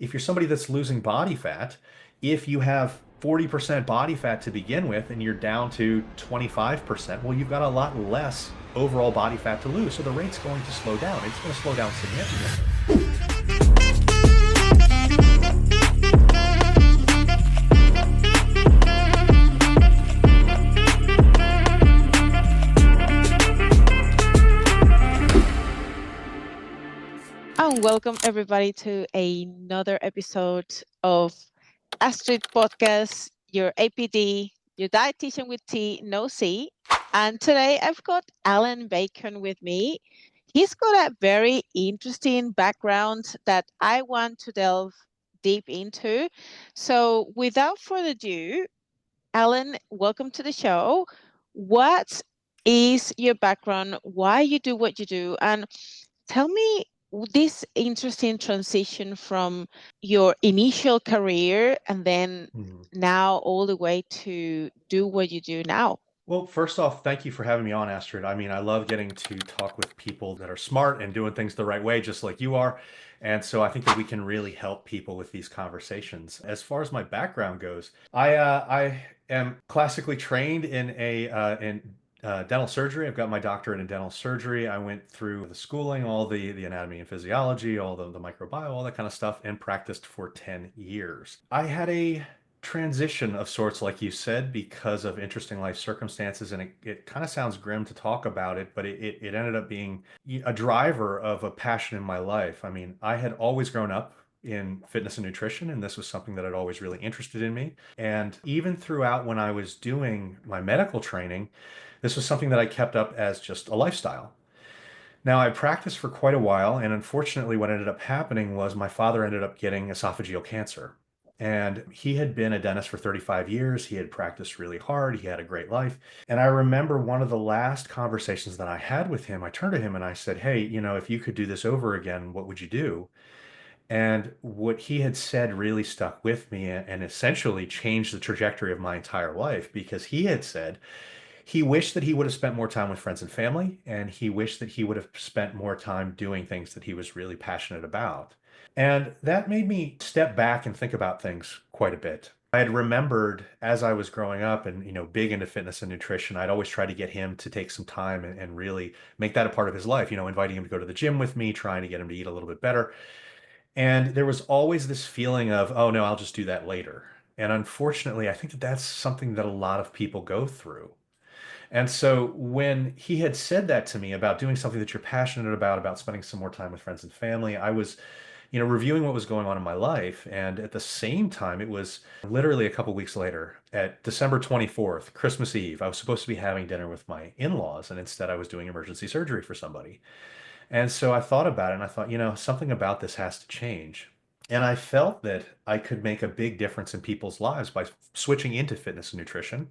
If you're somebody that's losing body fat, if you have 40% body fat to begin with and you're down to 25%, well, you've got a lot less overall body fat to lose. So the rate's going to slow down. It's going to slow down significantly. And welcome everybody to another episode of Astrid Podcast, your APD, your dietitian with T, no C. And today I've got Allan Bacon with me. He's got a very interesting background that I want to delve deep into. So without further ado, Allan, welcome to the show. What is your background? Why you do what you do? And tell me this interesting transition from your initial career and then now all the way to do what you do now. Well, first off, thank you for having me on, Astrid. I mean, I love getting to talk with people that are smart and doing things the right way, just like you are. And so I think that we can really help people with these conversations. As far as my background goes, I am classically trained in dental surgery. I've got my doctorate in dental surgery. I went through the schooling, all the anatomy and physiology, all the microbiome, all that kind of stuff, and practiced for 10 years. I had a transition of sorts, like you said, because of interesting life circumstances. And it kind of sounds grim to talk about it, but it ended up being a driver of a passion in my life. I mean, I had always grown up in fitness and nutrition, and this was something that had always really interested in me. And even throughout when I was doing my medical training, this was something that I kept up as just a lifestyle. Now, I practiced for quite a while, and unfortunately, what ended up happening was my father ended up getting esophageal cancer. And he had been a dentist for 35 years. He had practiced really hard. He had a great life. And I remember one of the last conversations that I had with him, I turned to him and I said, "Hey, if you could do this over again, what would you do?" And what he had said really stuck with me and essentially changed the trajectory of my entire life, because he had said, he wished that he would have spent more time with friends and family, and he wished that he would have spent more time doing things that he was really passionate about. And that made me step back and think about things quite a bit. I had remembered as I was growing up and, big into fitness and nutrition, I'd always try to get him to take some time and really make that a part of his life, inviting him to go to the gym with me, trying to get him to eat a little bit better. And there was always this feeling of, oh no, I'll just do that later. And unfortunately, I think that that's something that a lot of people go through. And so when he had said that to me about doing something that you're passionate about spending some more time with friends and family, I was, reviewing what was going on in my life. And at the same time, it was literally a couple weeks later at December 24th, Christmas Eve. I was supposed to be having dinner with my in-laws, and instead I was doing emergency surgery for somebody. And so I thought about it and I thought, something about this has to change. And I felt that I could make a big difference in people's lives by switching into fitness and nutrition,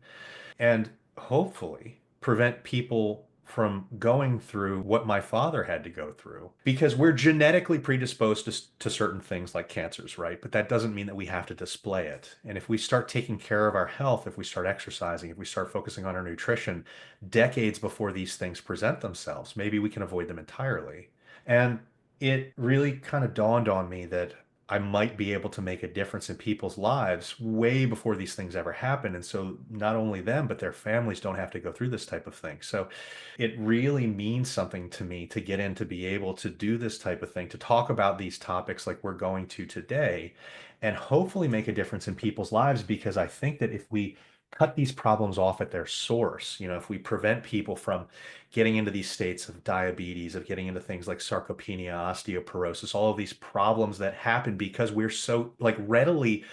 and hopefully prevent people from going through what my father had to go through. Because we're genetically predisposed to certain things like cancers, right? But that doesn't mean that we have to display it. And if we start taking care of our health, if we start exercising, if we start focusing on our nutrition decades before these things present themselves, maybe we can avoid them entirely. And it really kind of dawned on me that I might be able to make a difference in people's lives way before these things ever happen. And so not only them, but their families don't have to go through this type of thing. So it really means something to me to get in, to be able to do this type of thing, to talk about these topics like we're going to today, and hopefully make a difference in people's lives. Because I think that if we cut these problems off at their source, if we prevent people from getting into these states of diabetes, of getting into things like sarcopenia, osteoporosis, all of these problems that happen because we're so readily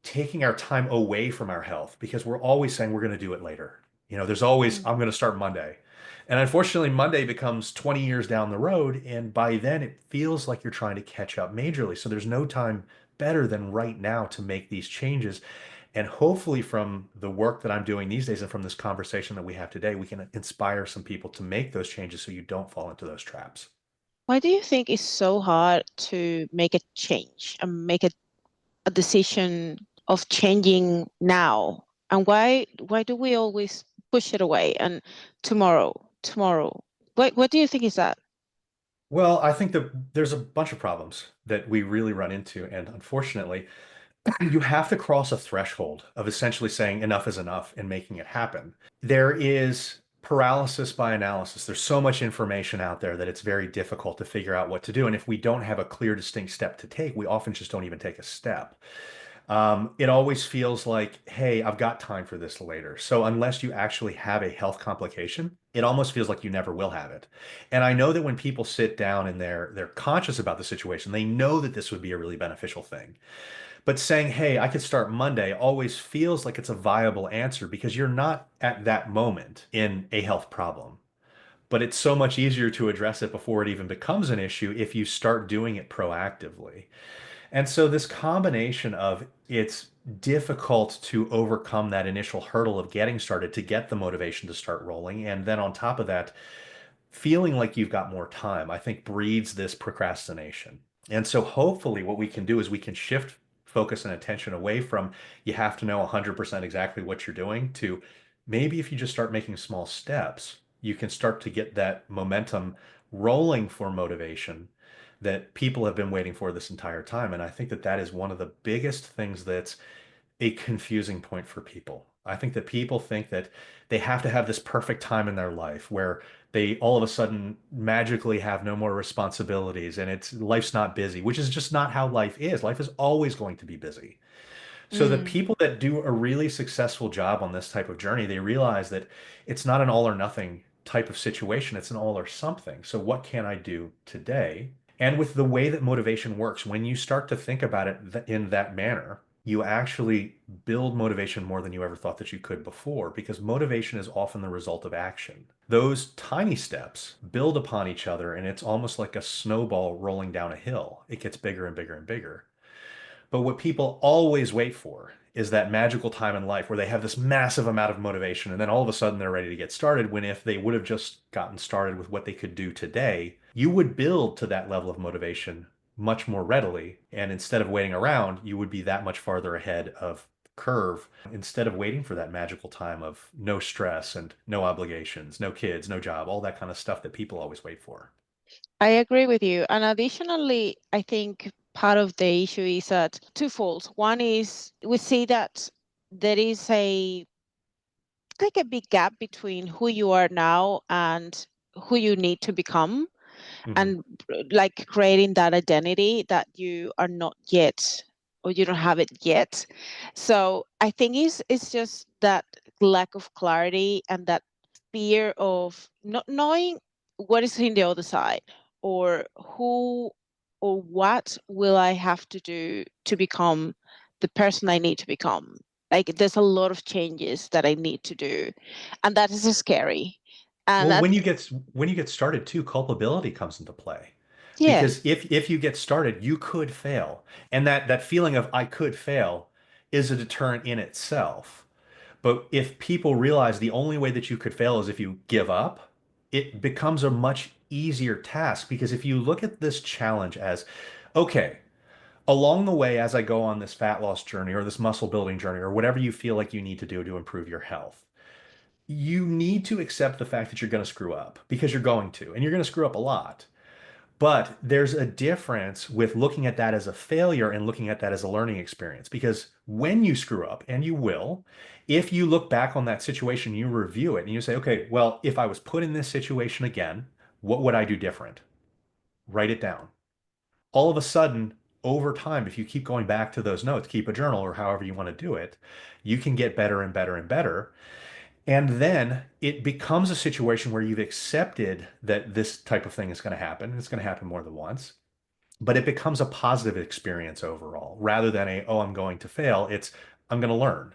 taking our time away from our health, because we're always saying we're going to do it later. There's always, I'm going to start Monday. And unfortunately, Monday becomes 20 years down the road. And by then it feels like you're trying to catch up majorly. So there's no time better than right now to make these changes. And hopefully from the work that I'm doing these days and from this conversation that we have today, we can inspire some people to make those changes so you don't fall into those traps. Why do you think it's so hard to make a change and make a decision of changing now? And why do we always push it away and tomorrow? What do you think is that? Well, I think that there's a bunch of problems that we really run into. And unfortunately, you have to cross a threshold of essentially saying enough is enough and making it happen. There is paralysis by analysis. There's so much information out there that it's very difficult to figure out what to do. And if we don't have a clear, distinct step to take, we often just don't even take a step. It always feels like, hey, I've got time for this later. So unless you actually have a health complication, it almost feels like you never will have it. And I know that when people sit down and they're conscious about the situation, they know that this would be a really beneficial thing. But saying, hey, I could start Monday always feels like it's a viable answer because you're not at that moment in a health problem. But it's so much easier to address it before it even becomes an issue if you start doing it proactively. And so this combination of it's difficult to overcome that initial hurdle of getting started to get the motivation to start rolling. And then on top of that, feeling like you've got more time, I think breeds this procrastination. And so hopefully what we can do is we can shift focus and attention away from you have to know 100% exactly what you're doing to maybe if you just start making small steps, you can start to get that momentum rolling for motivation that people have been waiting for this entire time. And I think that that is one of the biggest things that's a confusing point for people. I think that people think that they have to have this perfect time in their life where they all of a sudden magically have no more responsibilities and it's life's not busy, which is just not how life is. Life is always going to be busy. So the Mm. people that do a really successful job on this type of journey, they realize that it's not an all or nothing type of situation, it's an all or something. So what can I do today? And with the way that motivation works, when you start to think about it in that manner, you actually build motivation more than you ever thought that you could before, because motivation is often the result of action. Those tiny steps build upon each other, and it's almost like a snowball rolling down a hill. It gets bigger and bigger and bigger. But what people always wait for is that magical time in life where they have this massive amount of motivation and then all of a sudden they're ready to get started. When if they would have just gotten started with what they could do today, you would build to that level of motivation much more readily. And instead of waiting around, you would be that much farther ahead of the curve instead of waiting for that magical time of no stress and no obligations, no kids, no job, all that kind of stuff that people always wait for. I agree with you. And additionally, I think part of the issue is that twofold. One is we see that there is a like a big gap between who you are now and who you need to become, Mhm. and like creating that identity that you are not yet, or you don't have it yet. So I think it's just that lack of clarity and that fear of not knowing what is in the other side, or who or what will I have to do to become the person I need to become. Like there's a lot of changes that I need to do, and that is scary. And Well, that, when you get started too, culpability comes into play. yes, Because if you get started, you could fail. And that feeling of I could fail is a deterrent in itself. But if people realize the only way that you could fail is if you give up, it becomes a much easier task because if you look at this challenge as, okay, along the way as I go on this fat loss journey or this muscle building journey or whatever you feel like you need to do to improve your health, you need to accept the fact that you're going to screw up because you're going to, and you're going to screw up a lot. But there's a difference with looking at that as a failure and looking at that as a learning experience. Because when you screw up, and you will, if you look back on that situation, you review it and you say, okay, well, if I was put in this situation again, what would I do different? Write it down. All of a sudden, over time, if you keep going back to those notes, keep a journal or however you want to do it, you can get better and better and better. And then it becomes a situation where you've accepted that this type of thing is going to happen. And it's going to happen more than once, but it becomes a positive experience overall rather than a, oh, I'm going to fail. It's, I'm going to learn.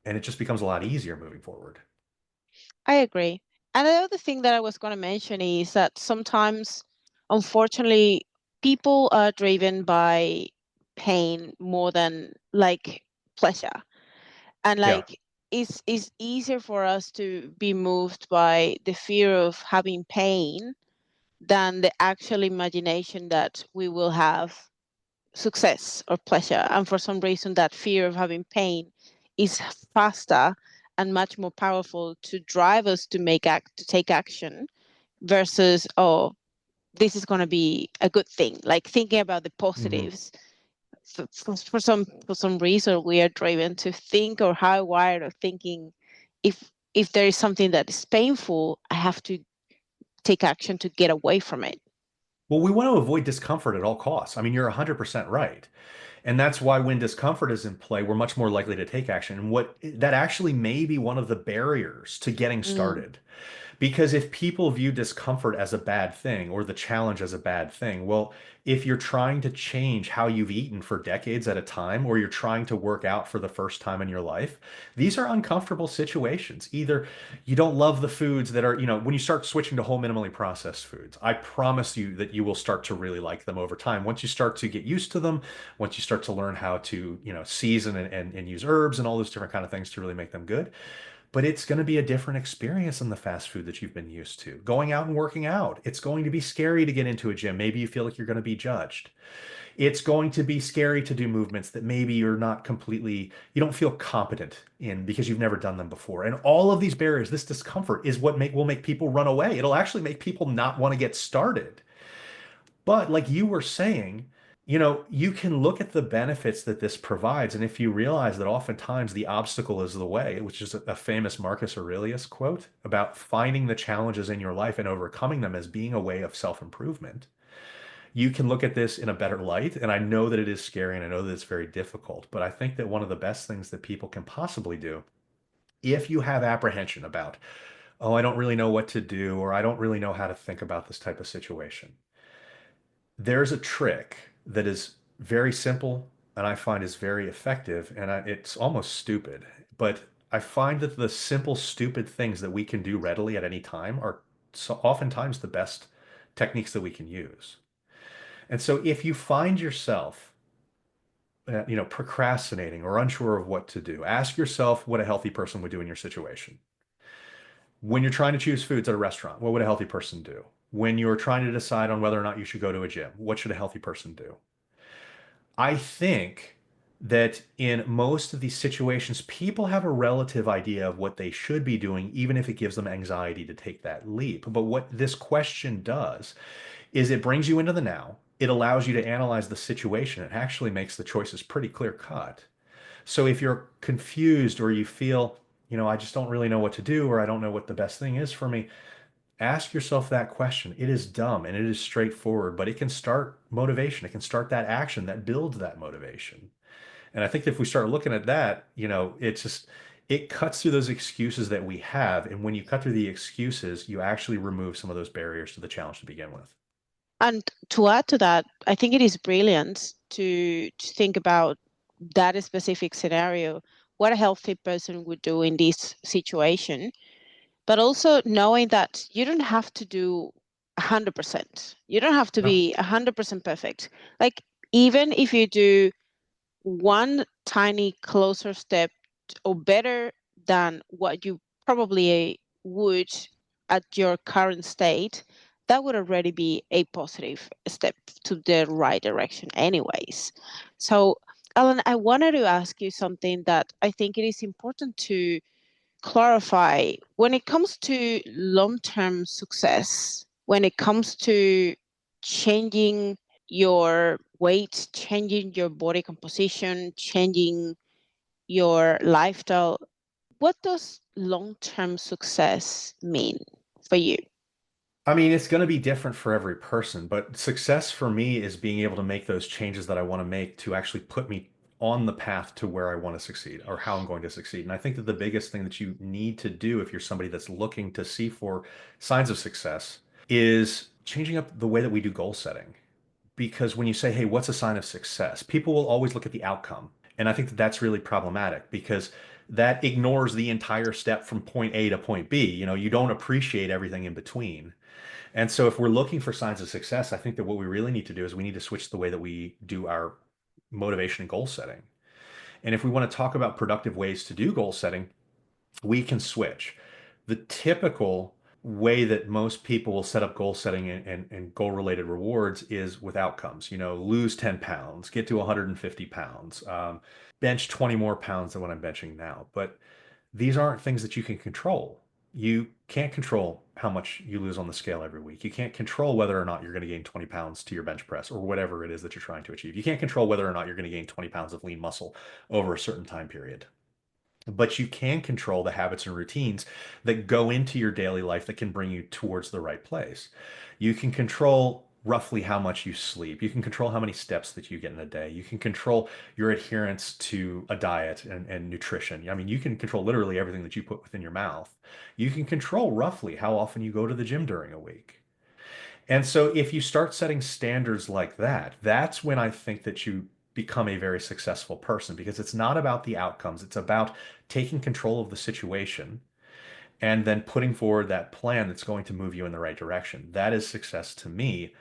And it just becomes a lot easier moving forward. I agree. And the other thing that I was going to mention is that sometimes, unfortunately, people are driven by pain more than like pleasure. And Yeah. like it's easier for us to be moved by the fear of having pain than the actual imagination that we will have success or pleasure. And for some reason, that fear of having pain is faster and much more powerful to drive us to to take action versus, oh, this is going to be a good thing, like thinking about the Mhm. positives. For some reason we are driven to think, or hardwired of thinking, if there is something that is painful, I have to take action to get away from it. Well, we want to avoid discomfort at all costs. I mean, you're 100% right. And that's why when discomfort is in play, we're much more likely to take action. And what that actually may be one of the barriers to getting Mm, started. Because if people view discomfort as a bad thing or the challenge as a bad thing, well, if you're trying to change how you've eaten for decades at a time, or you're trying to work out for the first time in your life, these are uncomfortable situations. Either you don't love the foods that are, when you start switching to whole minimally processed foods, I promise you that you will start to really like them over time. Once you start to get used to them, once you start to learn how to, season and use herbs and all those different kind of things to really make them good, but it's going to be a different experience than the fast food that you've been used to. Going out and working out, it's going to be scary to get into a gym. Maybe you feel like you're going to be judged. It's going to be scary to do movements that maybe you're not completely, you don't feel competent in because you've never done them before. And all of these barriers, this discomfort is what will make people run away. It'll actually make people not want to get started. But like you were saying, you can look at the benefits that this provides. And if you realize that oftentimes the obstacle is the way, which is a famous Marcus Aurelius quote about finding the challenges in your life and overcoming them as being a way of self-improvement, you can look at this in a better light. And I know that it is scary and I know that it's very difficult, but I think that one of the best things that people can possibly do, if you have apprehension about, oh, I don't really know what to do, or I don't really know how to think about this type of situation, there's a trick that is very simple and I find is very effective, and it's almost stupid, but I find that the simple, stupid things that we can do readily at any time are so oftentimes the best techniques that we can use. And so if you find yourself, procrastinating or unsure of what to do, ask yourself what a healthy person would do in your situation. When you're trying to choose foods at a restaurant, what would a healthy person do? When you're trying to decide on whether or not you should go to a gym, what should a healthy person do? I think that in most of these situations, people have a relative idea of what they should be doing, even if it gives them anxiety to take that leap. But what this question does is it brings you into the now. It allows you to analyze the situation. It actually makes the choices pretty clear cut. So if you're confused or you feel, I just don't really know what to do, or I don't know what the best thing is for me, ask yourself that question. It is dumb and it is straightforward, but it can start motivation. It can start that action that builds that motivation. And I think if we start looking at that, it cuts through those excuses that we have. And when you cut through the excuses, you actually remove some of those barriers to the challenge to begin with. And to add to that, I think it is brilliant to think about that specific scenario, what a healthy person would do in this situation, but also knowing that you don't have to do 100%. You don't have to No. be 100% perfect. Like, even if you do one tiny closer step or better than what you probably would at your current state, that would already be a positive step to the right direction anyways. So, Alan, I wanted to ask you something that I think it is important to clarify when it comes to long-term success, when it comes to changing your weight, changing your body composition, changing your lifestyle. What does long-term success mean for you? I mean, it's going to be different for every person, but success for me is being able to make those changes that I want to make to actually put me on the path to where I want to succeed or how I'm going to succeed. And I think that the biggest thing that you need to do if you're somebody that's looking to see for signs of success is changing up the way that we do goal setting. Because when you say, hey, what's a sign of success? People will always look at the outcome. And I think that that's really problematic because that ignores the entire step from point A to point B. You don't appreciate everything in between. And so if we're looking for signs of success, I think that what we really need to do is we need to switch the way that we do our motivation and goal setting. And if we want to talk about productive ways to do goal setting, we can switch. The typical way that most people will set up goal setting and goal related rewards is with outcomes. Lose 10 pounds, get to 150 pounds, bench 20 more pounds than what I'm benching now. But these aren't things that you can control. You can't control how much you lose on the scale every week. You can't control whether or not you're going to gain 20 pounds to your bench press or whatever it is that you're trying to achieve. You can't control whether or not you're going to gain 20 pounds of lean muscle over a certain time period. But you can control the habits and routines that go into your daily life that can bring you towards the right place. You can control roughly how much you sleep. You can control how many steps that you get in a day. You can control your adherence to a diet and nutrition. I mean, you can control literally everything that you put within your mouth. You can control roughly how often you go to the gym during a week. And so if you start setting standards like that, that's when I think that you become a very successful person because it's not about the outcomes. It's about taking control of the situation and then putting forward that plan that's going to move you in the right direction. That is success to me.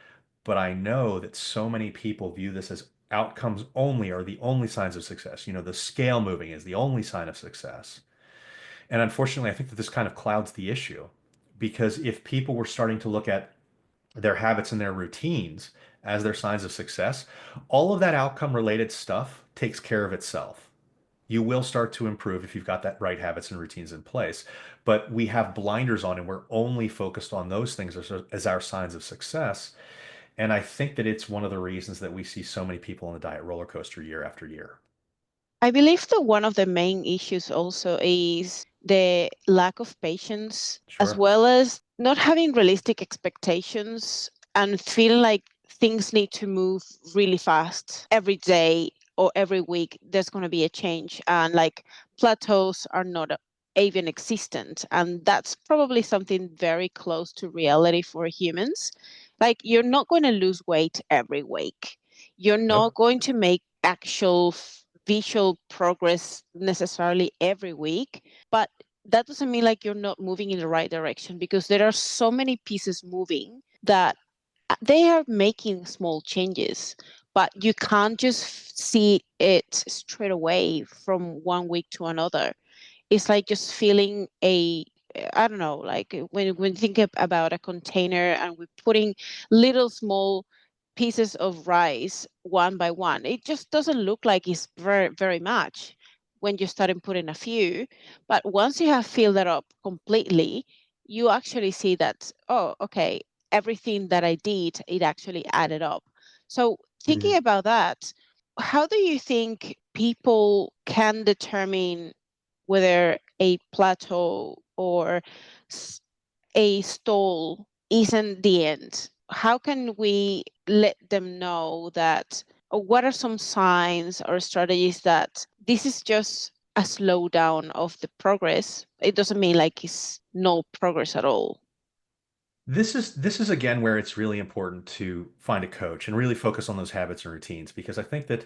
But I know that so many people view this as outcomes only are the only signs of success. You know, the scale moving is the only sign of success. And unfortunately, I think that this kind of clouds the issue because if people were starting to look at their habits and their routines as their signs of success, all of that outcome related stuff takes care of itself. You will start to improve if you've got that right habits and routines in place. But we have blinders on and we're only focused on those things as our signs of success. And I think that it's one of the reasons that we see so many people on the diet roller coaster year after year. I believe that one of the main issues also is the lack of patience, as Sure. well as not having realistic expectations and feeling like things need to move really fast every day or every week. There's going to be a change, and like plateaus are not even existent. And that's probably something very close to reality for humans. Like, you're not going to lose weight every week. You're not Nope. going to make actual visual progress necessarily every week, but that doesn't mean like you're not moving in the right direction, because there are so many pieces moving that they are making small changes, but you can't just see it straight away from one week to another. It's like just feeling a, I don't know, like when think about a container and we're putting little small pieces of rice one by one, it just doesn't look like it's very much when you start putting a few. But once you have filled that up completely, you actually see that, oh, okay, everything that I did, it actually added up. So thinking Mhm. about that, how do you think people can determine whether a plateau or a stall isn't the end? How can we let them know that, or what are some signs or strategies that this is just a slowdown of the progress? It doesn't mean like it's no progress at all. This is again where it's really important to find a coach and really focus on those habits and routines because I think that,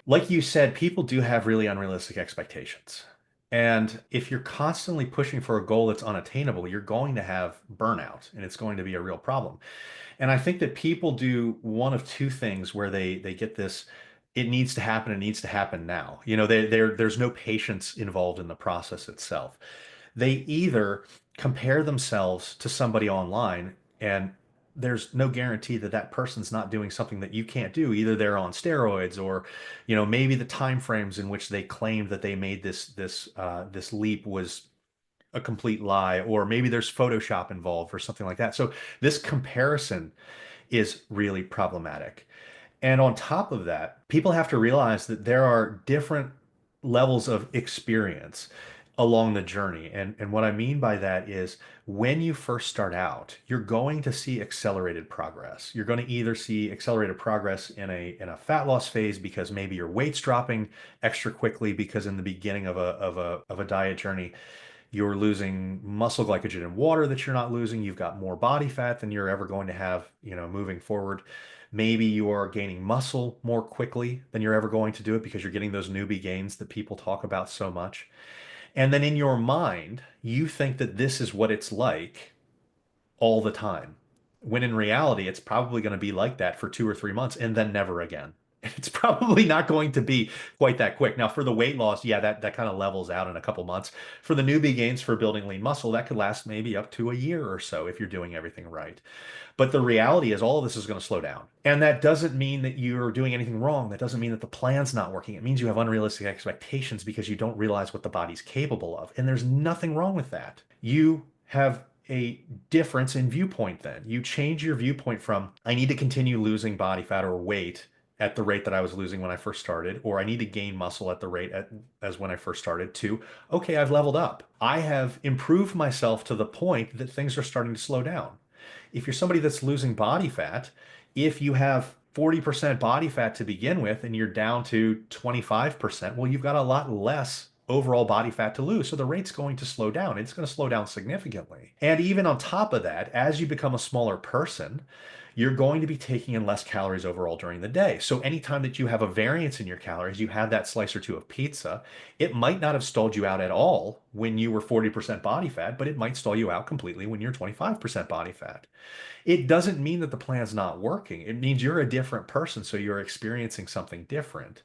like you said, people do have really unrealistic expectations. And if you're constantly pushing for a goal that's unattainable, you're going to have burnout and it's going to be a real problem. And I think that people do one of two things where they get this, it needs to happen, it needs to happen now. You know, there's no patience involved in the process itself. They either compare themselves to somebody online and there's no guarantee that that person's not doing something that you can't do. Either they're on steroids or, you know, maybe the time frames in which they claimed that they made this leap was a complete lie, or maybe there's Photoshop involved or something like that. So this comparison is really problematic. And on top of that, people have to realize that there are different levels of experience along the journey. And what I mean by that is when you first start out, you're going to see accelerated progress. You're going to either see accelerated progress in a fat loss phase because maybe your weight's dropping extra quickly because in the beginning of a diet journey, you're losing muscle glycogen and water that you're not losing. You've got more body fat than you're ever going to have, you know, moving forward. Maybe you are gaining muscle more quickly than you're ever going to do it because you're getting those newbie gains that people talk about so much. And then in your mind, you think that this is what it's like all the time. When in reality, it's probably going to be like that for 2 or 3 months and then never again. It's probably not going to be quite that quick. Now, for the weight loss, yeah, that kind of levels out in a couple months. For the newbie gains for building lean muscle, that could last maybe up to a year or so if you're doing everything right. But the reality is all of this is going to slow down. And that doesn't mean that you're doing anything wrong. That doesn't mean that the plan's not working. It means you have unrealistic expectations because you don't realize what the body's capable of. And there's nothing wrong with that. You have a difference in viewpoint then. You change your viewpoint from, I need to continue losing body fat or weight at the rate that I was losing when I first started, or I need to gain muscle at the rate as when I first started, to, okay, I've leveled up. I have improved myself to the point that things are starting to slow down. If you're somebody that's losing body fat, if you have 40% body fat to begin with and you're down to 25%, well, you've got a lot less overall body fat to lose. So the rate's going to slow down. It's going to slow down significantly. And even on top of that, as you become a smaller person, you're going to be taking in less calories overall during the day. So anytime that you have a variance in your calories, you have that slice or two of pizza, it might not have stalled you out at all when you were 40% body fat, but it might stall you out completely when you're 25% body fat. It doesn't mean that the plan's not working. It means you're a different person, so you're experiencing something different.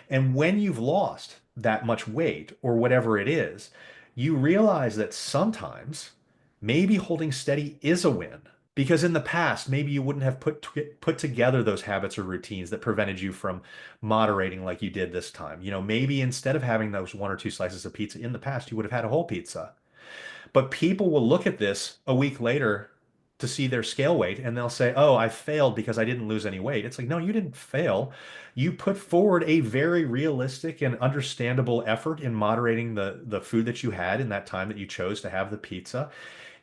And when you've lost that much weight or whatever it is, you realize that sometimes maybe holding steady is a win. Because in the past, maybe you wouldn't have put together those habits or routines that prevented you from moderating like you did this time. Maybe instead of having those one or two slices of pizza in the past, you would have had a whole pizza. But people will look at this a week later to see their scale weight and they'll say, oh, I failed because I didn't lose any weight. It's like, no, you didn't fail. You put forward a very realistic and understandable effort in moderating the food that you had in that time that you chose to have the pizza.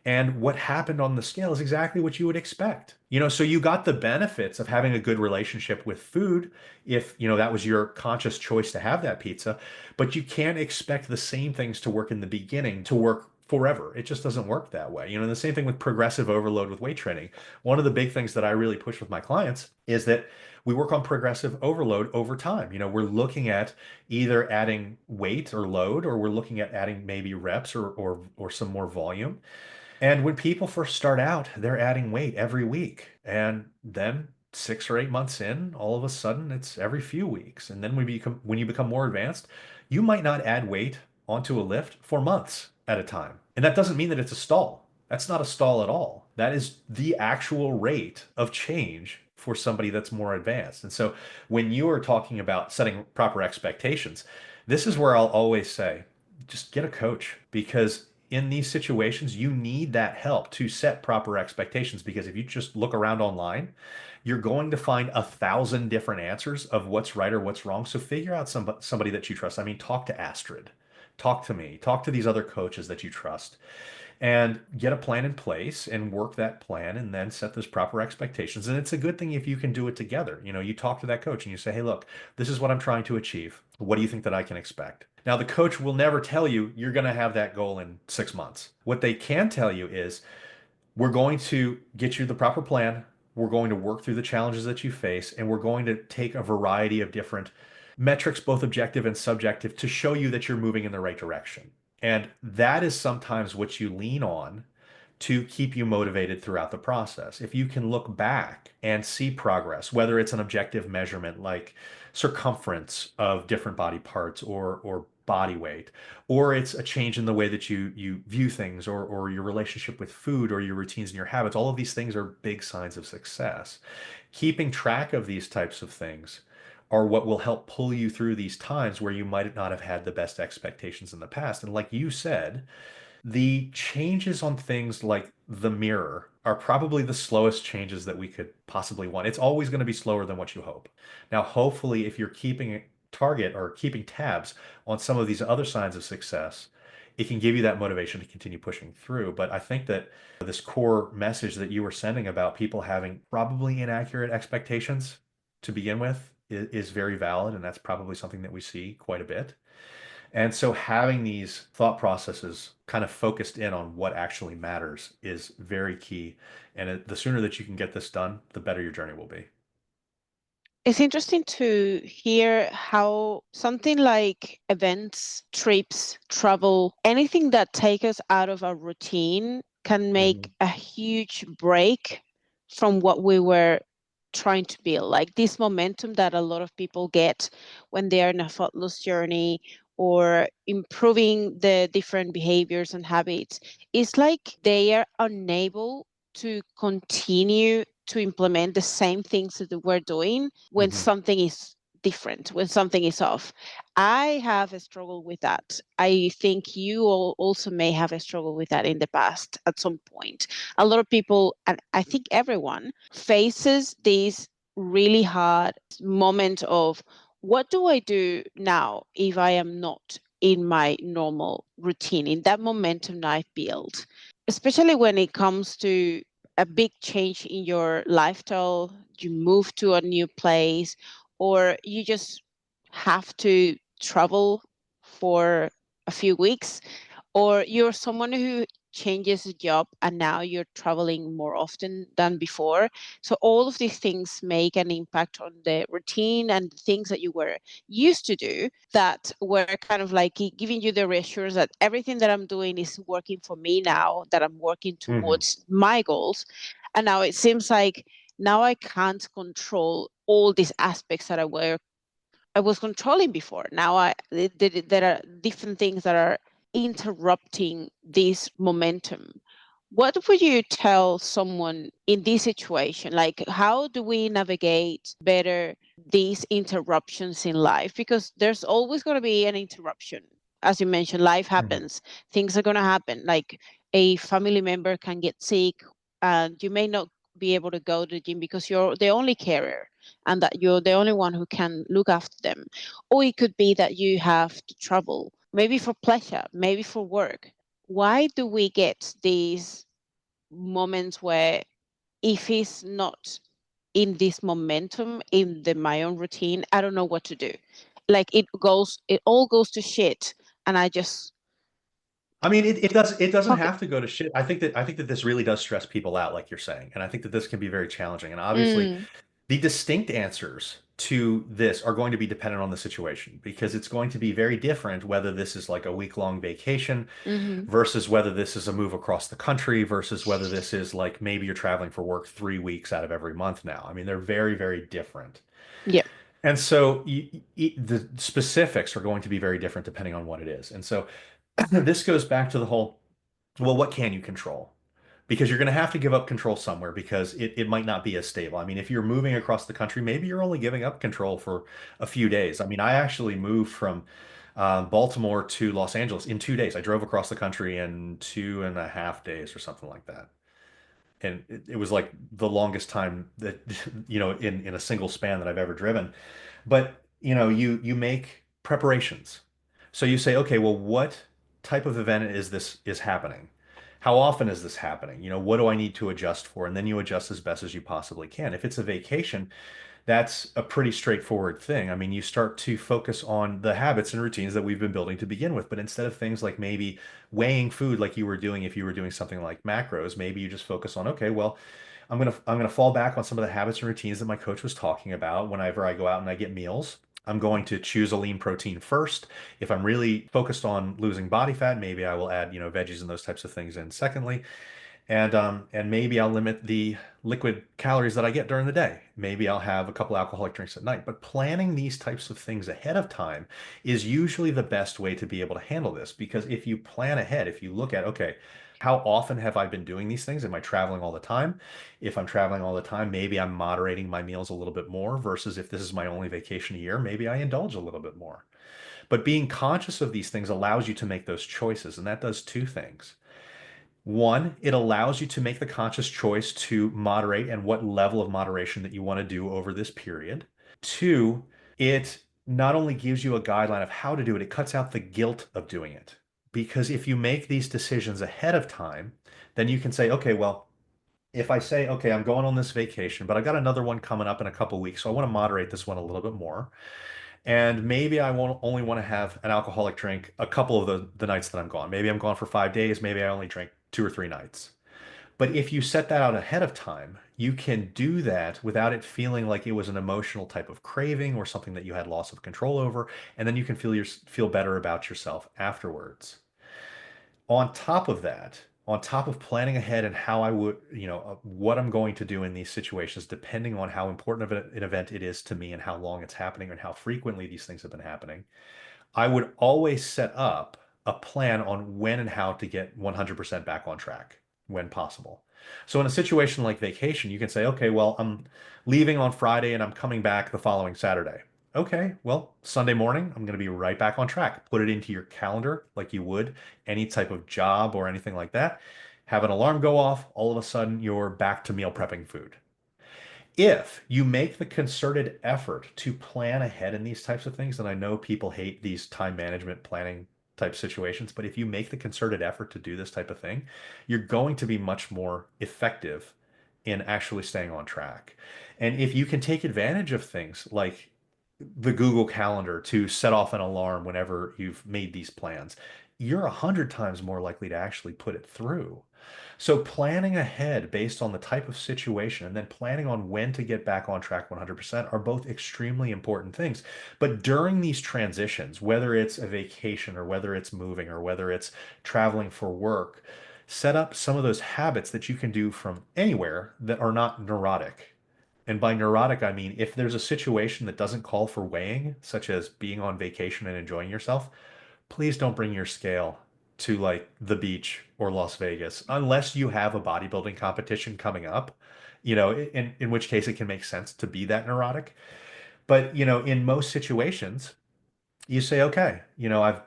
And what happened on the scale is exactly what you would expect. So you got the benefits of having a good relationship with food if, that was your conscious choice to have that pizza, but you can't expect the same things to work in the beginning to work forever. It just doesn't work that way. The same thing with progressive overload with weight training. One of the big things that I really push with my clients is that we work on progressive overload over time. We're looking at either adding weight or load, or we're looking at adding maybe reps or some more volume. And when people first start out, they're adding weight every week. And then 6 or 8 months in, all of a sudden it's every few weeks. And then when you become more advanced, you might not add weight onto a lift for months at a time. And that doesn't mean that it's a stall. That's not a stall at all. That is the actual rate of change for somebody that's more advanced. And so when you are talking about setting proper expectations, this is where I'll always say, just get a coach, because in these situations, you need that help to set proper expectations. Because if you just look around online, you're going to find 1,000 different answers of what's right or what's wrong. So figure out somebody that you trust. I mean, talk to Astrid, talk to me, talk to these other coaches that you trust, and get a plan in place and work that plan and then set those proper expectations. And it's a good thing if you can do it together. You talk to that coach and you say, hey, look, this is what I'm trying to achieve. What do you think that I can expect? Now, the coach will never tell you you're going to have that goal in 6 months. What they can tell you is, we're going to get you the proper plan. We're going to work through the challenges that you face, and we're going to take a variety of different metrics, both objective and subjective, to show you that you're moving in the right direction. And that is sometimes what you lean on to keep you motivated throughout the process. If you can look back and see progress, whether it's an objective measurement like circumference of different body parts or body weight, or it's a change in the way that you view things, or your relationship with food, or your routines and your habits, all of these things are big signs of success. Keeping track of these types of things are what will help pull you through these times where you might not have had the best expectations in the past. And like you said, the changes on things like the mirror are probably the slowest changes that we could possibly want. It's always going to be slower than what you hope. Now, hopefully, if you're keeping a target or keeping tabs on some of these other signs of success, it can give you that motivation to continue pushing through. But I think that this core message that you were sending about people having probably inaccurate expectations to begin with is very valid. And that's probably something that we see quite a bit. And so having these thought processes kind of focused in on what actually matters is very key. And the sooner that you can get this done, the better your journey will be. It's interesting to hear how something like events, trips, travel, anything that take us out of our routine can make a huge break from what we were trying to build. Like this momentum that a lot of people get when they are in a fat loss journey or improving the different behaviors and habits. It's like they are unable to continue to implement the same things that we're doing when Mhm. something is different, when something is off. I have a struggle with that. I think you all also may have a struggle with that in the past at some point. A lot of people, and I think everyone, faces this really hard moment of what do I do now if I am not in my normal routine, in that momentum that I've built, especially when it comes to a big change in your lifestyle, you move to a new place, or you just have to travel for a few weeks, or you're someone who changes a job and now you're traveling more often than before. So all of these things make an impact on the routine and the things that you were used to do that were kind of like giving you the reassurance that everything that I'm doing is working for me now, that I'm working Hmm. towards my goals. And now it seems like now I can't control all these aspects that I was controlling before. Now there are different things that are interrupting this momentum. What would you tell someone in this situation? Like, how do we navigate better these interruptions in life? Because there's always going to be an interruption. As you mentioned, life Hmm. happens, things are going to happen. Like a family member can get sick, and you may not be able to go to the gym because you're the only carer and that you're the only one who can look after them. Or it could be that you have to travel, maybe for pleasure, maybe for work. Why do we get these moments where if it's not in this momentum, in my own routine, I don't know what to do? Like it all goes to shit. And I just I mean, it doesn't fuck it. have to go to shit. I think that this really does stress people out, like you're saying, and I think that this can be very challenging. And obviously, Mm, the distinct answers to this are going to be dependent on the situation because it's going to be very different whether this is like a week-long vacation mm-hmm. versus whether this is a move across the country versus whether this is like maybe you're traveling for work 3 weeks out of every month now. I mean, they're very, very different. Yeah. And so the specifics are going to be very different depending on what it is. And so this goes back to the whole, well, what can you control? Because you're going to have to give up control somewhere because it might not be as stable. I mean, if you're moving across the country, maybe you're only giving up control for a few days. I mean, I actually moved from Baltimore to Los Angeles in 2 days. I drove across the country in 2.5 days or something like that. And it was like the longest time that, in a single span that I've ever driven. But, you make preparations. So you say, okay, well, what type of event is happening? How often is this happening? What do I need to adjust for? And then you adjust as best as you possibly can. If it's a vacation, that's a pretty straightforward thing. I mean, you start to focus on the habits and routines that we've been building to begin with, but instead of things like maybe weighing food like you were doing if you were doing something like macros, maybe you just focus on, okay, well, I'm gonna fall back on some of the habits and routines that my coach was talking about whenever I go out and I get meals. I'm going to choose a lean protein first. If I'm really focused on losing body fat, maybe I will add, veggies and those types of things in secondly. And maybe I'll limit the liquid calories that I get during the day. Maybe I'll have a couple alcoholic drinks at night. But planning these types of things ahead of time is usually the best way to be able to handle this because if you plan ahead, if you look at, okay, how often have I been doing these things? Am I traveling all the time? If I'm traveling all the time, maybe I'm moderating my meals a little bit more versus if this is my only vacation a year, maybe I indulge a little bit more. But being conscious of these things allows you to make those choices, and that does two things. One, it allows you to make the conscious choice to moderate and what level of moderation that you want to do over this period. Two, it not only gives you a guideline of how to do it, it cuts out the guilt of doing it. Because if you make these decisions ahead of time, then you can say, okay, well, if I say, okay, I'm going on this vacation, but I got another one coming up in a couple weeks, so I want to moderate this one a little bit more. And maybe I won't only want to have an alcoholic drink a couple of the nights that I'm gone. Maybe I'm gone for 5 days. Maybe I only drink 2 or 3 nights. But if you set that out ahead of time, you can do that without it feeling like it was an emotional type of craving or something that you had loss of control over, and then you can feel better about yourself afterwards. On top of that, on top of planning ahead and how I would, what I'm going to do in these situations, depending on how important of an event it is to me and how long it's happening and how frequently these things have been happening, I would always set up a plan on when and how to get 100% back on track when possible. So in a situation like vacation, you can say, okay, well, I'm leaving on Friday and I'm coming back the following Saturday. Okay, well, Sunday morning, I'm going to be right back on track. Put it into your calendar like you would any type of job or anything like that. Have an alarm go off. All of a sudden, you're back to meal prepping food. If you make the concerted effort to plan ahead in these types of things, and I know people hate these time management planning type situations, but if you make the concerted effort to do this type of thing, you're going to be much more effective in actually staying on track. And if you can take advantage of things like the Google Calendar to set off an alarm whenever you've made these plans, you're 100 times more likely to actually put it through. So planning ahead based on the type of situation and then planning on when to get back on track 100% are both extremely important things. But during these transitions, whether it's a vacation or whether it's moving or whether it's traveling for work, set up some of those habits that you can do from anywhere that are not neurotic. And by neurotic, I mean if there's a situation that doesn't call for weighing, such as being on vacation and enjoying yourself, please don't bring your scale to like the beach or Las Vegas unless you have a bodybuilding competition coming up, in which case it can make sense to be that neurotic. But, in most situations, you say, okay,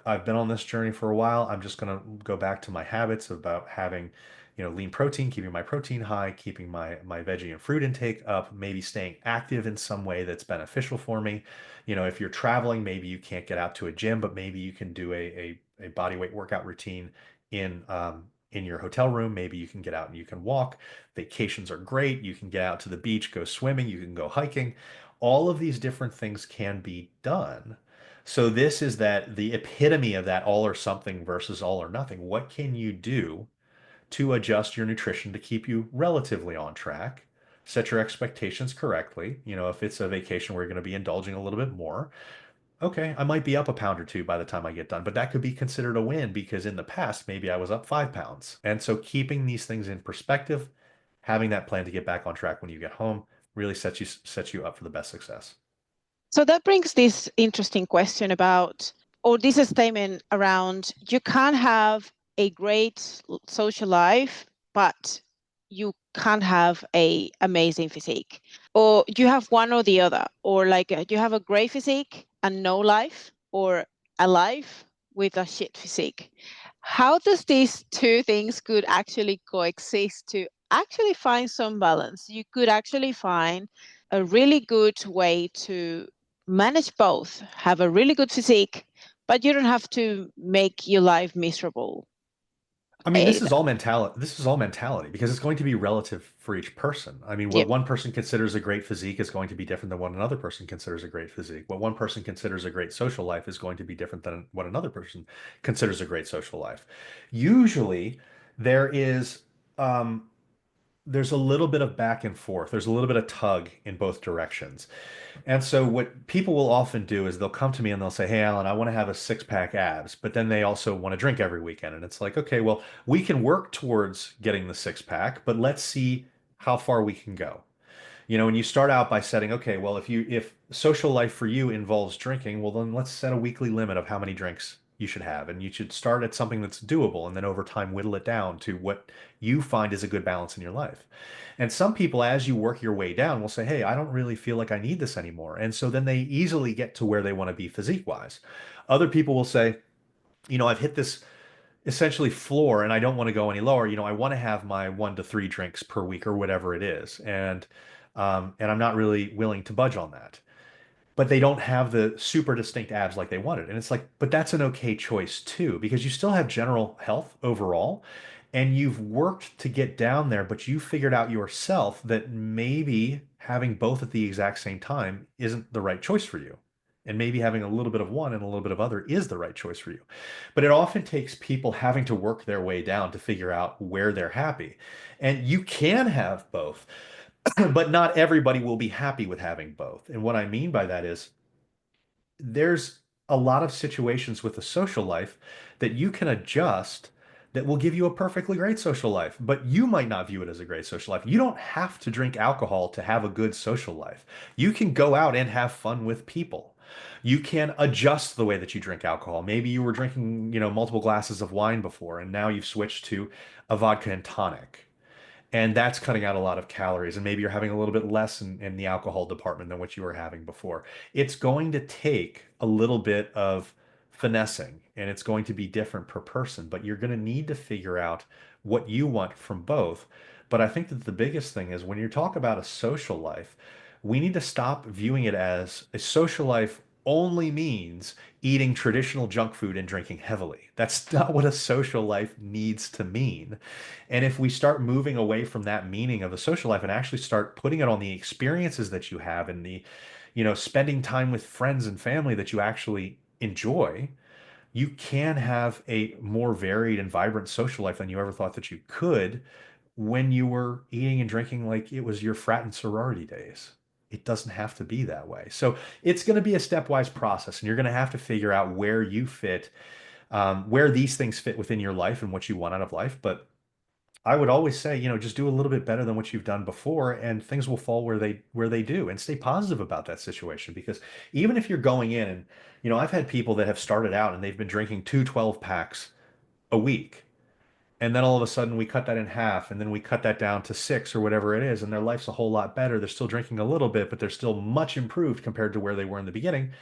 I've been on this journey for a while. I'm just going to go back to my habits about having, lean protein, keeping my protein high, keeping my veggie and fruit intake up, maybe staying active in some way that's beneficial for me. If you're traveling, maybe you can't get out to a gym, but maybe you can do a body weight workout routine in your hotel room. Maybe you can get out and you can walk. Vacations are great. You can get out to the beach, go swimming, you can go hiking. All of these different things can be done. So this is that the epitome of that all or something versus all or nothing. What can you do to adjust your nutrition to keep you relatively on track? Set your expectations correctly. If it's a vacation where you're going to be indulging a little bit more, okay, I might be up a pound or two by the time I get done, but that could be considered a win because in the past, maybe I was up 5 pounds. And so keeping these things in perspective, having that plan to get back on track when you get home really sets you up for the best success. So that brings this interesting question about, or this statement around, you can't have a great social life, but you can't have a amazing physique, or you have one or the other, or like you have a great physique and no life, or a life with a shit physique. How does these two things could actually coexist to actually find some balance? You could actually find a really good way to manage both, have a really good physique, but you don't have to make your life miserable. I mean, Eh, This is all mentality because it's going to be relative for each person. I mean, yeah. what one person considers a great physique is going to be different than what another person considers a great physique. What one person considers a great social life is going to be different than what another person considers a great social life. Usually, there is there's a little bit of back and forth. There's a little bit of tug in both directions. And so what people will often do is they'll come to me and they'll say, "Hey, Alan, I want to have a six-pack abs," but then they also want to drink every weekend. And it's like, okay, well, we can work towards getting the six-pack, but let's see how far we can go. And you start out by setting, okay, well, if social life for you involves drinking, well, then let's set a weekly limit of how many drinks you should have. And you should start at something that's doable and then over time whittle it down to what you find is a good balance in your life. And some people, as you work your way down, will say, "Hey, I don't really feel like I need this anymore." And so then they easily get to where they want to be physique wise. Other people will say, "I've hit this essentially floor and I don't want to go any lower. I want to have my 1 to 3 drinks per week or whatever it is. And I'm not really willing to budge on that." But they don't have the super distinct abs like they wanted. And it's like, but that's an okay choice too, because you still have general health overall and you've worked to get down there, but you figured out yourself that maybe having both at the exact same time isn't the right choice for you. And maybe having a little bit of one and a little bit of other is the right choice for you. But it often takes people having to work their way down to figure out where they're happy. And you can have both. But not everybody will be happy with having both. And what I mean by that is there's a lot of situations with a social life that you can adjust that will give you a perfectly great social life, but you might not view it as a great social life. You don't have to drink alcohol to have a good social life. You can go out and have fun with people. You can adjust the way that you drink alcohol. Maybe you were drinking, multiple glasses of wine before, and now you've switched to a vodka and tonic And that's cutting out a lot of calories. And maybe you're having a little bit less in the alcohol department than what you were having before. It's going to take a little bit of finessing and it's going to be different per person, but you're going to need to figure out what you want from both. But I think that the biggest thing is when you talk about a social life, we need to stop viewing it as a social life only means eating traditional junk food and drinking heavily. That's not what a social life needs to mean. And if we start moving away from that meaning of a social life and actually start putting it on the experiences that you have and the, spending time with friends and family that you actually enjoy, you can have a more varied and vibrant social life than you ever thought that you could when you were eating and drinking like it was your frat and sorority days. It doesn't have to be that way. So it's going to be a stepwise process, and you're going to have to figure out where you fit, where these things fit within your life and what you want out of life. But I would always say, just do a little bit better than what you've done before, and things will fall where they do, and stay positive about that situation. Because even if you're going in and, I've had people that have started out and they've been drinking 2 12 packs a week, and then all of a sudden we cut that in half, and then we cut that down to six or whatever it is, and their life's a whole lot better. They're still drinking a little bit, but they're still much improved compared to where they were in the beginning,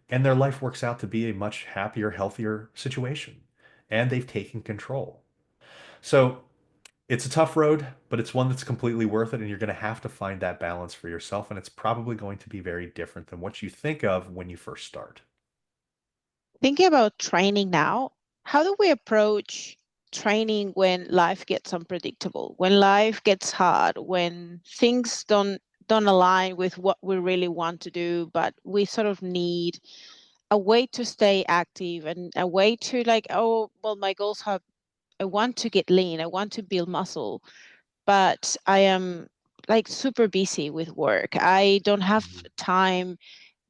and their life works out to be a much happier, healthier situation, and they've taken control. So it's a tough road, but it's one that's completely worth it. And you're going to have to find that balance for yourself. And it's probably going to be very different than what you think of when you first start. Thinking about training now, how do we approach training when life gets unpredictable, when life gets hard, when things don't align with what we really want to do, but we sort of need a way to stay active and a way to like, oh, well, my goals have, I want to get lean, I want to build muscle, but I am like super busy with work. I don't have Mhm. time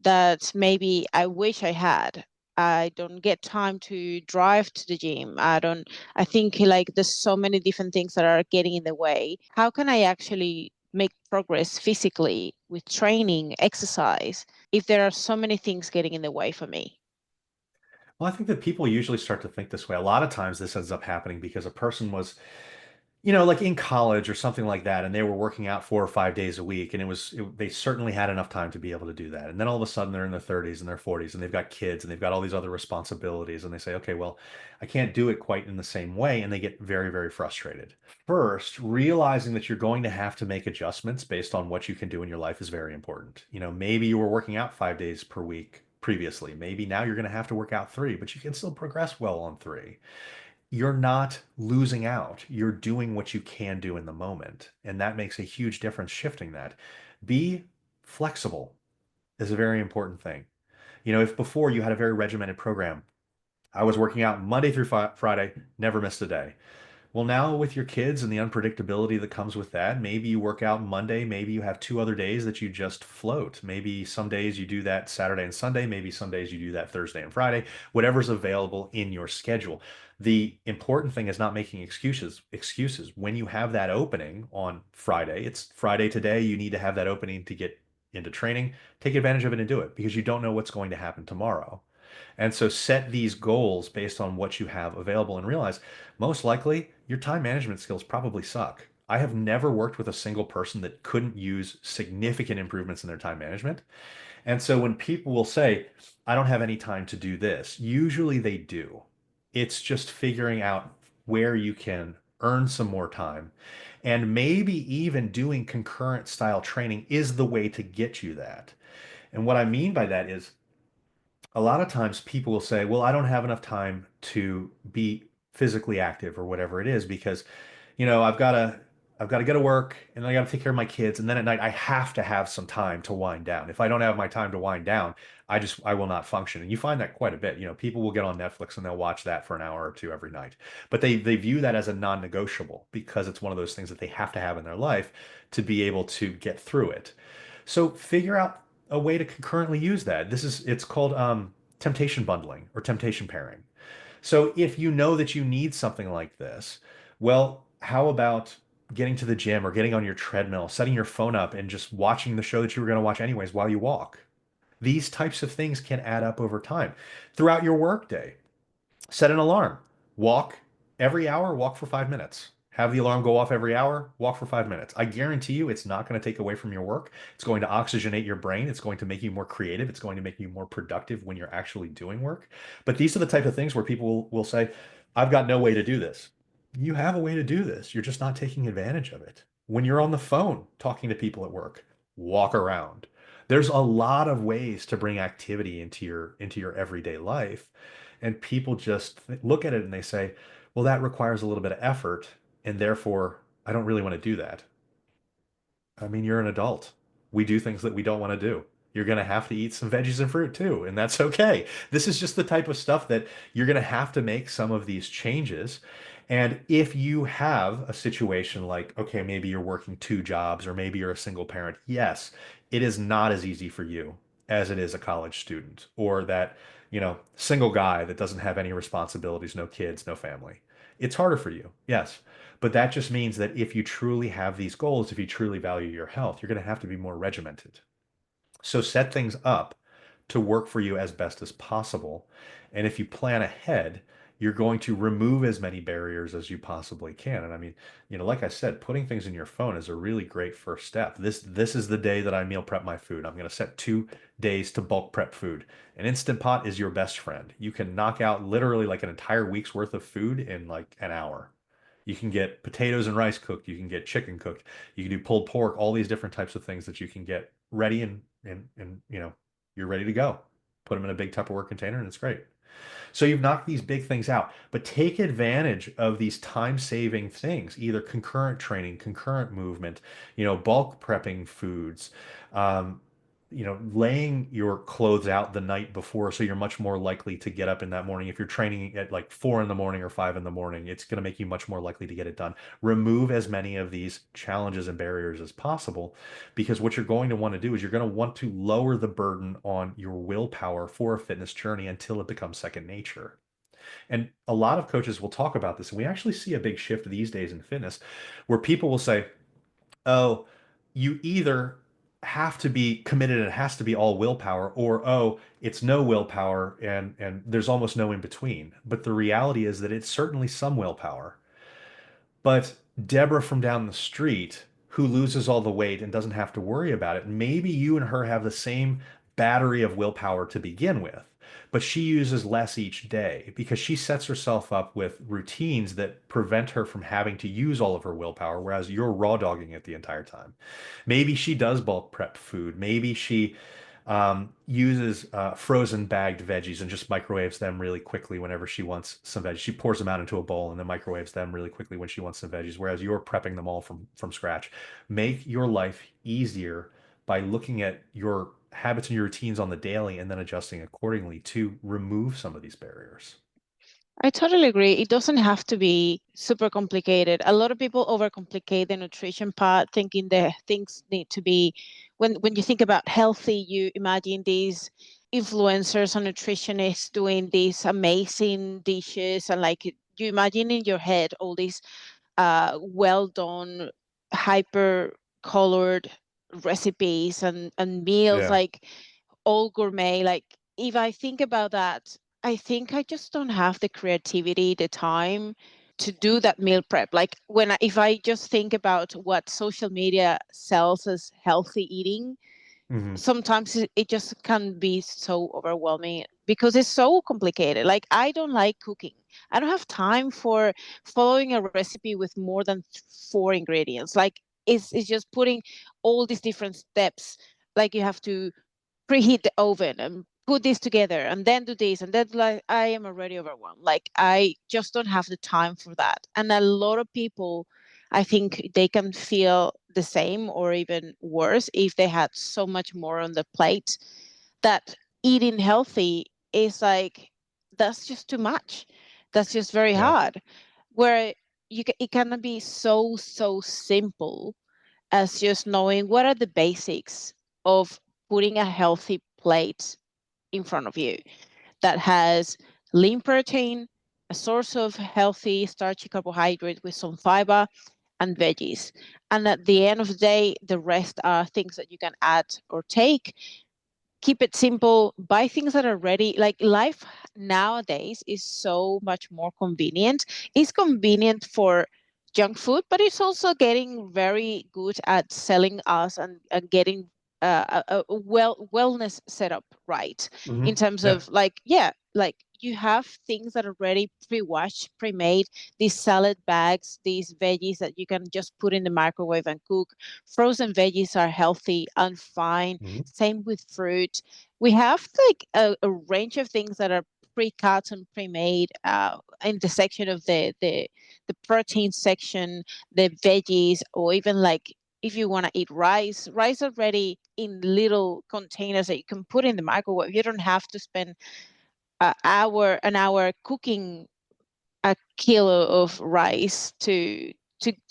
that maybe I wish I had. I don't get time to drive to the gym. I think like there's so many different things that are getting in the way. How can I actually make progress physically with training, exercise, if there are so many things getting in the way for me? Well, I think that people usually start to think this way. A lot of times this ends up happening because a person was, like in college or something like that, and they were working out 4 or 5 days a week, and they certainly had enough time to be able to do that. And then all of a sudden they're in their 30s and their 40s, and they've got kids and they've got all these other responsibilities, and they say, okay, well, I can't do it quite in the same way, and they get very, very frustrated. First, realizing that you're going to have to make adjustments based on what you can do in your life is very important. Maybe you were working out 5 days per week previously. Maybe now you're going to have to work out three, but you can still progress well on three. You're not losing out. You're doing what you can do in the moment. And that makes a huge difference shifting that. Be flexible is a very important thing. If before you had a very regimented program, I was working out Monday through Friday, never missed a day. Well, now with your kids and the unpredictability that comes with that, maybe you work out Monday, maybe you have 2 other days that you just float. Maybe some days you do that Saturday and Sunday, maybe some days you do that Thursday and Friday, whatever's available in your schedule. The important thing is not making excuses. When you have that opening on Friday, it's Friday today, you need to have that opening to get into training. Take advantage of it and do it because you don't know what's going to happen tomorrow. And so set these goals based on what you have available and realize most likely your time management skills probably suck. I have never worked with a single person that couldn't use significant improvements in their time management. And so when people will say, I don't have any time to do this, usually they do. It's just figuring out where you can earn some more time. And maybe even doing concurrent style training is the way to get you that. And what I mean by that is a lot of times people will say, well, I don't have enough time to be physically active or whatever it is because, I've got to go to work and I got to take care of my kids. And then at night, I have to have some time to wind down. If I don't have my time to wind down, I will not function. And you find that quite a bit. People will get on Netflix and they'll watch that for an hour or two every night. But they view that as a non-negotiable because it's one of those things that they have to have in their life to be able to get through it. So figure out a way to concurrently use that. It's called temptation bundling or temptation pairing. So if you know that you need something like this, well, how about getting to the gym or getting on your treadmill, setting your phone up and just watching the show that you were going to watch anyways while you walk? These types of things can add up over time. Throughout your workday, set an alarm. Walk every hour, walk for 5 minutes. Have the alarm go off every hour, walk for 5 minutes. I guarantee you it's not going to take away from your work. It's going to oxygenate your brain. It's going to make you more creative. It's going to make you more productive when you're actually doing work. But these are the type of things where people will say, I've got no way to do this. You have a way to do this. You're just not taking advantage of it. When you're on the phone talking to people at work, walk around. There's a lot of ways to bring activity into your everyday life. And people just look at it and they say, well, that requires a little bit of effort, and therefore I don't really want to do that. I mean, you're an adult. We do things that we don't want to do. You're going to have to eat some veggies and fruit too, and that's okay. This is just the type of stuff that you're going to have to make some of these changes. And if you have a situation like, okay, maybe you're working two jobs or maybe you're a single parent, yes, it is not as easy for you as it is a college student or that, single guy that doesn't have any responsibilities, no kids, no family. It's harder for you, yes. But that just means that if you truly have these goals, if you truly value your health, you're going to have to be more regimented. So set things up to work for you as best as possible. And if you plan ahead, you're going to remove as many barriers as you possibly can. And I mean, like I said, putting things in your phone is a really great first step. This is the day that I meal prep my food. I'm going to set 2 days to bulk prep food. An Instant Pot is your best friend. You can knock out literally like an entire week's worth of food in like an hour. You can get potatoes and rice cooked. You can get chicken cooked. You can do pulled pork, all these different types of things that you can get ready and you're ready to go. Put them in a big Tupperware container and it's great. So you've knocked these big things out, but take advantage of these time-saving things, either concurrent training, concurrent movement, bulk prepping foods, um, laying your clothes out the night before so you're much more likely to get up in that morning. If you're training at like 4 in the morning or 5 in the morning, it's going to make you much more likely to get it done. Remove as many of these challenges and barriers as possible because what you're going to want to do is you're going to want to lower the burden on your willpower for a fitness journey until it becomes second nature. And a lot of coaches will talk about this. And we actually see a big shift these days in fitness where people will say, oh, you either have to be committed and it has to be all willpower, or oh, it's no willpower and there's almost no in between. But the reality is that it's certainly some willpower. But Deborah from down the street, who loses all the weight and doesn't have to worry about it, maybe you and her have the same battery of willpower to begin with, but she uses less each day because she sets herself up with routines that prevent her from having to use all of her willpower, whereas you're raw dogging it the entire time. Maybe she does bulk prep food. Maybe she uses frozen bagged veggies and just microwaves them really quickly whenever she wants some veggies. She pours them out into a bowl and then microwaves them really quickly when she wants some veggies, whereas you're prepping them all from scratch. Make your life easier by looking at your habits and your routines on the daily and then adjusting accordingly to remove some of these barriers. I totally agree. It doesn't have to be super complicated. A lot of people overcomplicate the nutrition part, thinking that things need to be, when you think about healthy, you imagine these influencers or nutritionists doing these amazing dishes, and like you imagine in your head all these well done, hyper colored recipes and meals, Yeah. like all gourmet. Like if I think about that, I think I just don't have the creativity, the time to do that meal prep. Like if I just think about what social media sells as healthy eating, Hmm. sometimes it just can be so overwhelming because it's so complicated. Like I don't like cooking. I don't have time for following a recipe with more than 4 ingredients. Like it's just putting all these different steps. Like you have to preheat the oven and put this together and then do this and then, like I am already overwhelmed. Like I just don't have the time for that. And a lot of people, I think they can feel the same or even worse if they had so much more on the plate, that eating healthy is like, that's just too much. That's just very Yeah. hard. Where it can be so simple as just knowing what are the basics of putting a healthy plate in front of you that has lean protein, a source of healthy starchy carbohydrate with some fiber, and veggies. And at the end of the day, the rest are things that you can add or take. Keep it simple, buy things that are ready. Like life nowadays is so much more convenient. It's convenient for junk food, but it's also getting very good at selling us and getting wellness set up right in terms Yeah. of like, yeah, like you have things that are already pre-washed, pre-made, these salad bags, these veggies that you can just put in the microwave and cook. Frozen veggies are healthy and fine. Mhm. Same with fruit. We have like a range of things that are pre-cut and pre-made in the section of the protein section, the veggies, or even like if you want to eat rice already in little containers that you can put in the microwave. You don't have to spend an hour cooking a kilo of rice to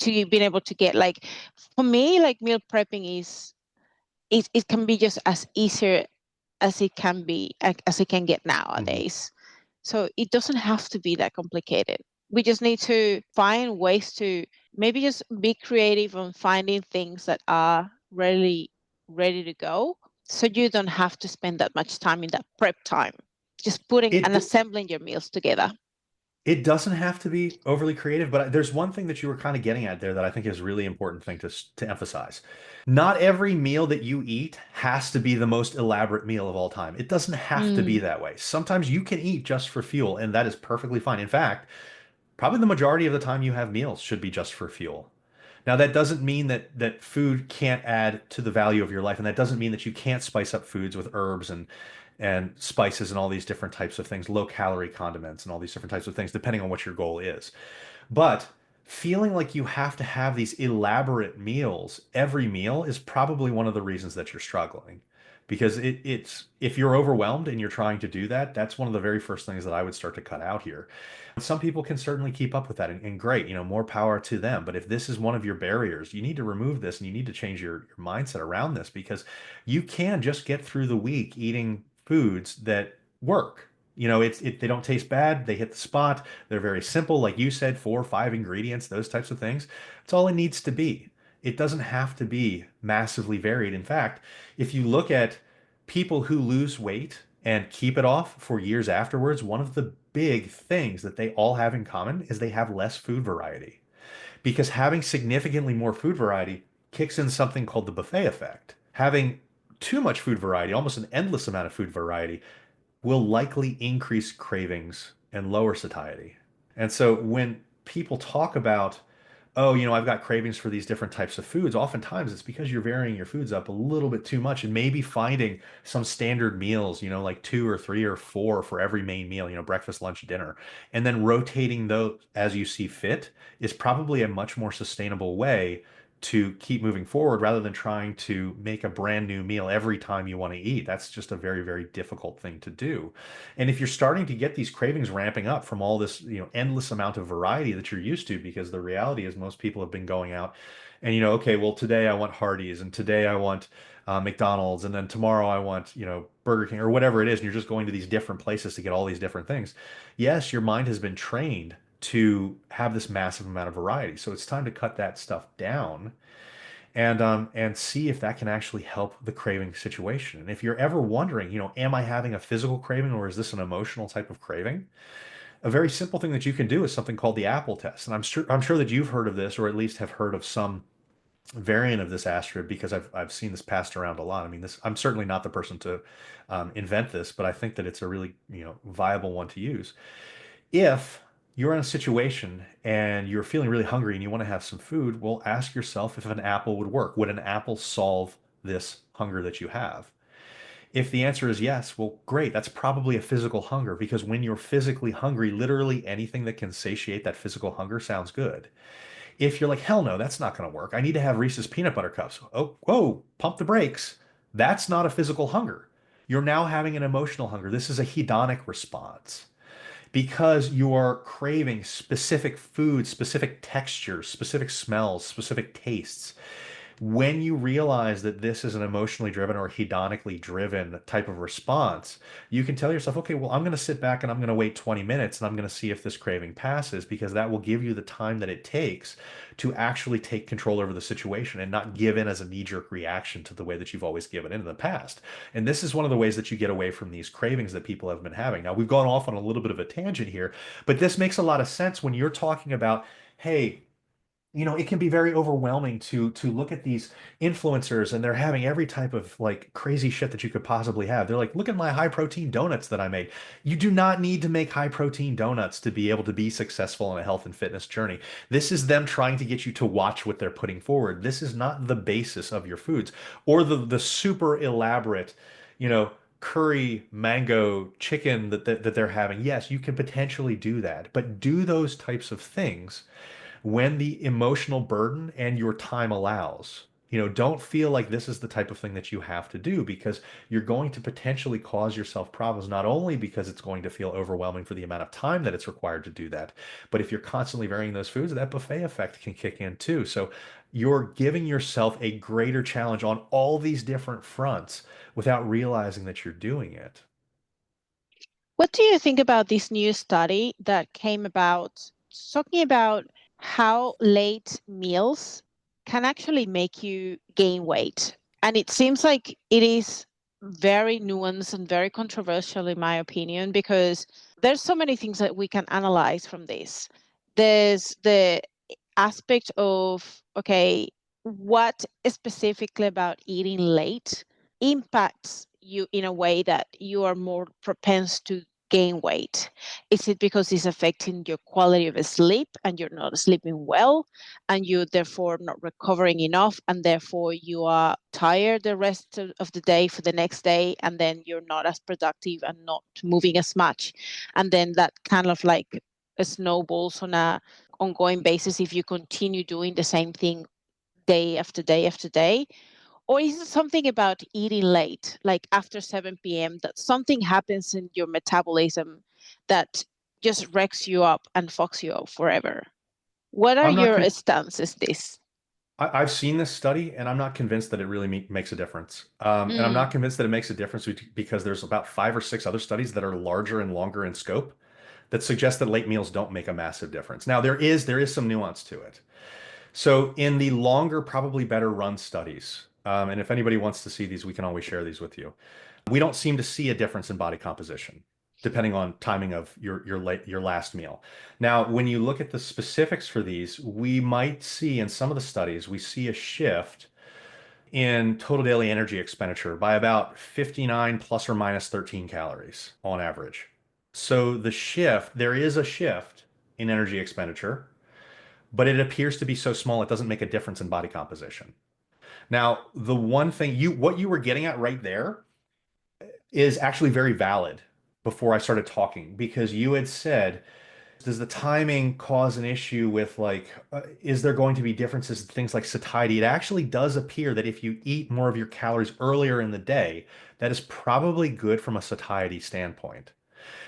being able to get like, for me, like meal prepping is it can be just as easier as it can be, as it can get Mhm. nowadays. So it doesn't have to be that complicated. We just need to find ways to maybe just be creative on finding things that are really ready to go. So you don't have to spend that much time in that prep time, just putting and It assembling your meals together. It doesn't have to be overly creative, but there's one thing that you were kind of getting at there that I think is a really important thing to emphasize. Not every meal that you eat has to be the most elaborate meal of all time. It doesn't have to be Mm, that way. Sometimes you can eat just for fuel, and that is perfectly fine. In fact, probably the majority of the time you have meals should be just for fuel. Now, that doesn't mean that food can't add to the value of your life, and that doesn't mean that you can't spice up foods with herbs and spices and all these different types of things, low calorie condiments and all these different types of things, depending on what your goal is. But feeling like you have to have these elaborate meals every meal is probably one of the reasons that you're struggling. Because it's if you're overwhelmed and you're trying to do that, that's one of the very first things that I would start to cut out here. Some people can certainly keep up with that, and great, more power to them. But if this is one of your barriers, you need to remove this and you need to change your mindset around this because you can just get through the week eating foods that work. They don't taste bad, they hit the spot, they're very simple, like you said, 4 or 5 ingredients, those types of things. It's all it needs to be. It doesn't have to be massively varied. In fact, if you look at people who lose weight and keep it off for years afterwards, one of the big things that they all have in common is they have less food variety. Because having significantly more food variety kicks in something called the buffet effect. Having too much food variety, almost an endless amount of food variety, will likely increase cravings and lower satiety. And so when people talk about, oh, I've got cravings for these different types of foods, oftentimes it's because you're varying your foods up a little bit too much and maybe finding some standard meals, like 2 or 3 or 4 for every main meal, breakfast, lunch, dinner, and then rotating those as you see fit is probably a much more sustainable way to keep moving forward rather than trying to make a brand new meal every time you want to eat. That's just a very, very difficult thing to do. And if you're starting to get these cravings ramping up from all this, endless amount of variety that you're used to, because the reality is most people have been going out and, okay, well, today I want Hardee's and today I want McDonald's and then tomorrow I want, Burger King or whatever it is. And you're just going to these different places to get all these different things. Yes, your mind has been trained to have this massive amount of variety. So it's time to cut that stuff down and see if that can actually help the craving situation. And if you're ever wondering, am I having a physical craving or is this an emotional type of craving? A very simple thing that you can do is something called the Apple test. And I'm sure that you've heard of this or at least have heard of some variant of this, Astrid, because I've seen this passed around a lot. I mean, I'm certainly not the person to invent this, but I think that it's a really, viable one to use. If you're in a situation and you're feeling really hungry and you want to have some food, well, ask yourself if an apple would work. Would an apple solve this hunger that you have? If the answer is yes, well, great. That's probably a physical hunger because when you're physically hungry, literally anything that can satiate that physical hunger sounds good. If you're like, hell no, that's not going to work. I need to have Reese's peanut butter cups. Oh, whoa, pump the brakes. That's not a physical hunger. You're now having an emotional hunger. This is a hedonic response because you're craving specific foods, specific textures, specific smells, specific tastes. When you realize that this is an emotionally driven or hedonically driven type of response, you can tell yourself, okay, well, I'm going to sit back and I'm going to wait 20 minutes and I'm going to see if this craving passes because that will give you the time that it takes to actually take control over the situation and not give in as a knee-jerk reaction to the way that you've always given in the past. And this is one of the ways that you get away from these cravings that people have been having. Now, we've gone off on a little bit of a tangent here, but this makes a lot of sense when you're talking about, hey, it can be very overwhelming to look at these influencers and they're having every type of like crazy shit that you could possibly have. They're like, look at my high protein donuts that I made. You do not need to make high protein donuts to be able to be successful on a health and fitness journey. This is them trying to get you to watch what they're putting forward. This is not the basis of your foods or the super elaborate, you know, curry mango chicken that they're having. Yes, you can potentially do that, but do those types of things when the emotional burden and your time allows. Don't feel like this is the type of thing that you have to do because you're going to potentially cause yourself problems, not only because it's going to feel overwhelming for the amount of time that it's required to do that, but if you're constantly varying those foods, that buffet effect can kick in too. So you're giving yourself a greater challenge on all these different fronts without realizing that you're doing it. What do you think about this new study that came about talking about how late meals can actually make you gain weight? And it seems like it is very nuanced and very controversial, in my opinion, because there's so many things that we can analyze from this. There's the aspect of, okay, what specifically about eating late impacts you in a way that you are more propense to gain weight? Is it because it's affecting your quality of sleep and you're not sleeping well and you therefore not recovering enough and therefore you are tired the rest of the day for the next day and then you're not as productive and not moving as much, and then that kind of like snowballs on a ongoing basis if you continue doing the same thing day after day after day? Or is it something about eating late, like after 7 p.m., that something happens in your metabolism that just wrecks you up and fucks you up forever? What are I'm not your con stances this? I've seen this study and I'm not convinced that it really makes a difference. And I'm Mm. not convinced that it makes a difference because there's about 5 or 6 other studies that are larger and longer in scope that suggest that late meals don't make a massive difference. Now, there is some nuance to it. So in the longer, probably better run studies, and if anybody wants to see these, we can always share these with you. We don't seem to see a difference in body composition depending on timing of your last meal. Now, when you look at the specifics for these, we might see in some of the studies, we see a shift in total daily energy expenditure by about 59 plus or minus 13 calories on average. So there is a shift in energy expenditure, but it appears to be so small it doesn't make a difference in body composition. Now, the one thing what you were getting at right there is actually very valid before I started talking because you had said, does the timing cause an issue with like, is there going to be differences in things like satiety? It actually does appear that if you eat more of your calories earlier in the day, that is probably good from a satiety standpoint.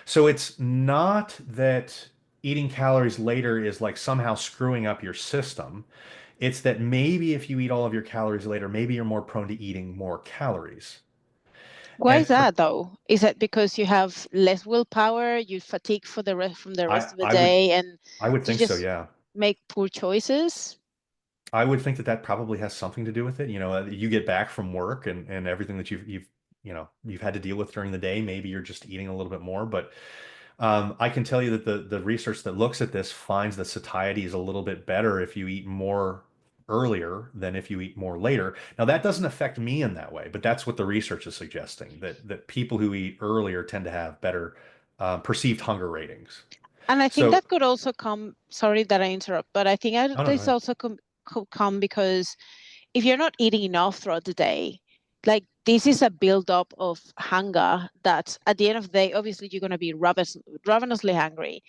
So it's not that eating calories later is like somehow screwing up your system. It's that maybe if you eat all of your calories later, maybe you're more prone to eating more calories. Why is And that though? Is that because you have less willpower, you fatigue for the rest from the I rest of the I would day, and I would you think so, just yeah. make poor choices? I would think that that probably has something to do with it. You get back from work and everything that you've had to deal with during the day. Maybe you're just eating a little bit more, but I can tell you that the research that looks at this finds that satiety is a little bit better if you eat more earlier than if you eat more later. Now that doesn't affect me in that way, but that's what the research is suggesting that people who eat earlier tend to have better perceived hunger ratings. And I think So, that could also come, sorry that I interrupt, but I think I don't this know. also could come because if you're not eating enough throughout the day, like this is a buildup of hunger that at the end of the day, obviously you're going to be ravenously hungry.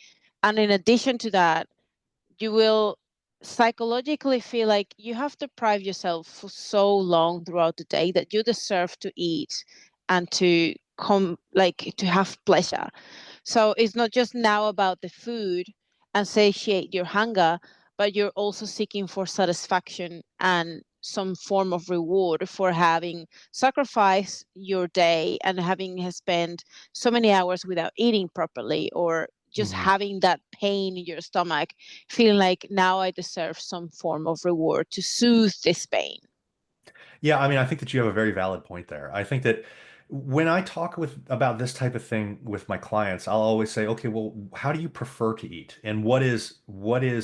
And in addition to that, you will psychologically feel like you have deprived yourself for so long throughout the day that you deserve to eat and to come like to have pleasure. So it's not just now about the food and satiate your hunger, but you're also seeking for satisfaction and some form of reward for having sacrificed your day and having spent so many hours without eating properly, or just Mhm. having that pain in your stomach, feeling like now I deserve some form of reward to soothe this pain. Yeah, I mean, I think that you have a very valid point there. I think that when I talk with about this type of thing with my clients, I'll always say, okay, well, how do you prefer to eat? And what is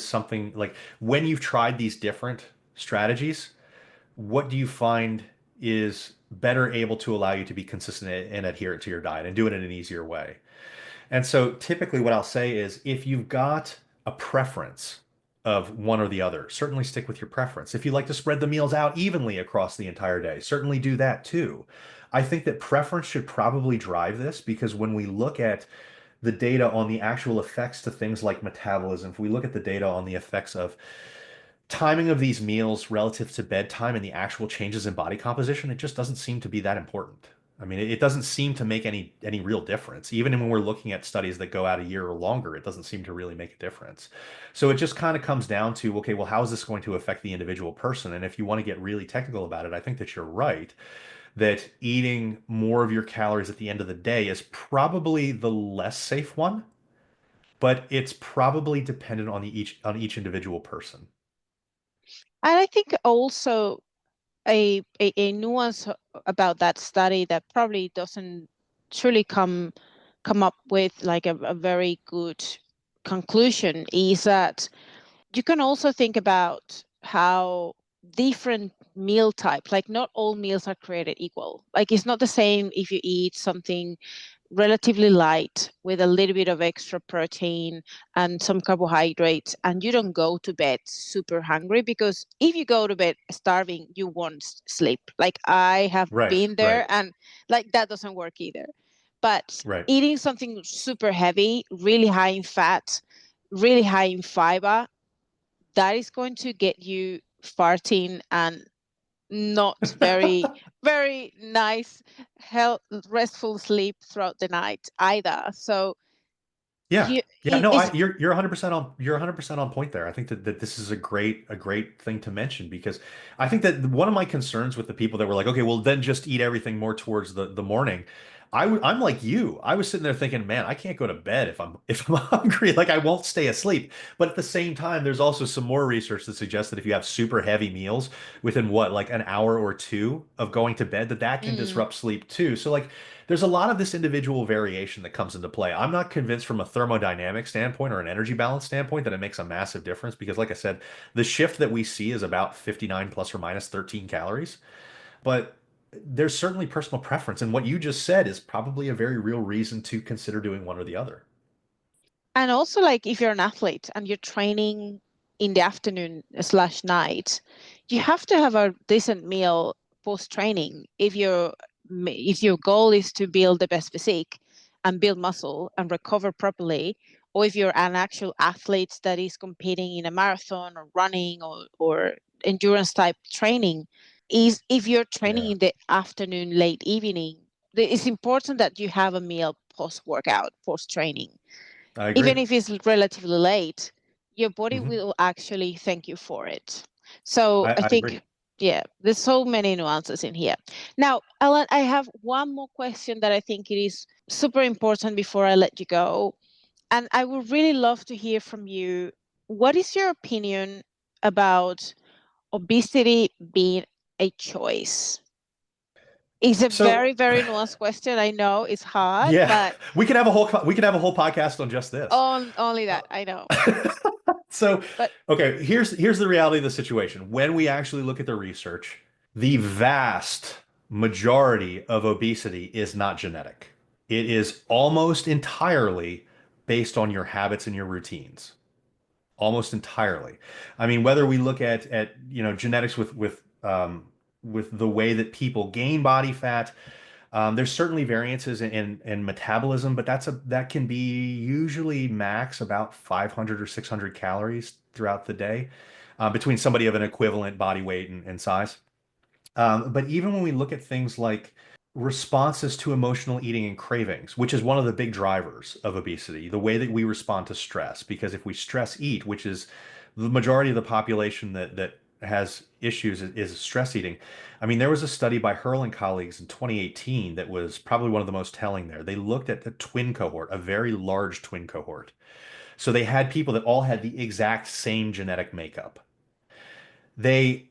something like when you've tried these different strategies, what do you find is better able to allow you to be consistent and adherent to your diet and do it in an easier way? And so typically what I'll say is if you've got a preference of one or the other, certainly stick with your preference. If you like to spread the meals out evenly across the entire day, certainly do that too. I think that preference should probably drive this because when we look at the data on the actual effects to things like metabolism, if we look at the data on the effects of timing of these meals relative to bedtime and the actual changes in body composition, it just doesn't seem to be that important. I mean, it doesn't seem to make any real difference. Even when we're looking at studies that go out a year or longer, it doesn't seem to really make a difference. So it just kind of comes down to, okay, well, how is this going to affect the individual person? And if you want to get really technical about it, I think that you're right that eating more of your calories at the end of the day is probably the less safe one, but it's probably dependent on each individual person. And I think also a nuance about that study that probably doesn't truly come up with like a very good conclusion is that you can also think about how different meal types, like not all meals are created equal. Like it's not the same if you eat something relatively light with a little bit of extra protein and some carbohydrates, and you don't go to bed super hungry, because if you go to bed starving, you won't sleep. Like I have Right, been right, there, and like that doesn't work either. But right. eating something super heavy, really high in fat, really high in fiber, that is going to get you farting and not very, very nice, restful sleep throughout the night either. So Yeah. you, Yeah, no, it's you're 100% on you're 100% on point there. I think that this is a great thing to mention because I think that one of my concerns with the people that were like, okay, well then just eat everything more towards the morning. I'm like you. I was sitting there thinking, man, I can't go to bed if I'm hungry. Like I won't stay asleep. But at the same time, there's also some more research that suggests that if you have super heavy meals within what, like an hour or two of going to bed, that can mm. disrupt sleep too. So like there's a lot of this individual variation that comes into play. I'm not convinced from a thermodynamic standpoint or an energy balance standpoint that it makes a massive difference because, like I said, the shift that we see is about 59 plus or minus 13 calories. But there's certainly personal preference. And what you just said is probably a very real reason to consider doing one or the other. And also, like if you're an athlete and you're training in the afternoon slash night, you have to have a decent meal post training if your goal is to build the best physique and build muscle and recover properly, or if you're an actual athlete that is competing in a marathon or running or endurance type training, is if you're training Yeah, in the afternoon, late evening, it's important that you have a meal post workout, post training. I agree. Even if it's relatively late, your body Hmm. will actually thank you for it. So I I agree. think, yeah, there's so many nuances in here. Now, Ellen, I have one more question that I think it is super important before I let you go. And I would really love to hear from you. What is your opinion about obesity being a choice? It's a So, very, very nuanced question. I know it's hard, yeah, but we could have a whole podcast on just this. only Uh, that I know. So, But okay, here's the reality of the situation. When we actually look at the research, the vast majority of obesity is not genetic. It is almost entirely based on your habits and your routines. Almost entirely. I mean, whether we look at genetics with the way that people gain body fat, there's certainly variances in metabolism, but that can be usually max about 500 or 600 calories throughout the day between somebody of an equivalent body weight and size. But even when we look at things like responses to emotional eating and cravings, which is one of the big drivers of obesity, the way that we respond to stress, because if we stress eat, which is the majority of the population that has issues is stress eating. I mean, there was a study by Hurl and colleagues in 2018 that was probably one of the most telling there. They looked at the twin cohort, a very large twin cohort. So they had people that all had the exact same genetic makeup. They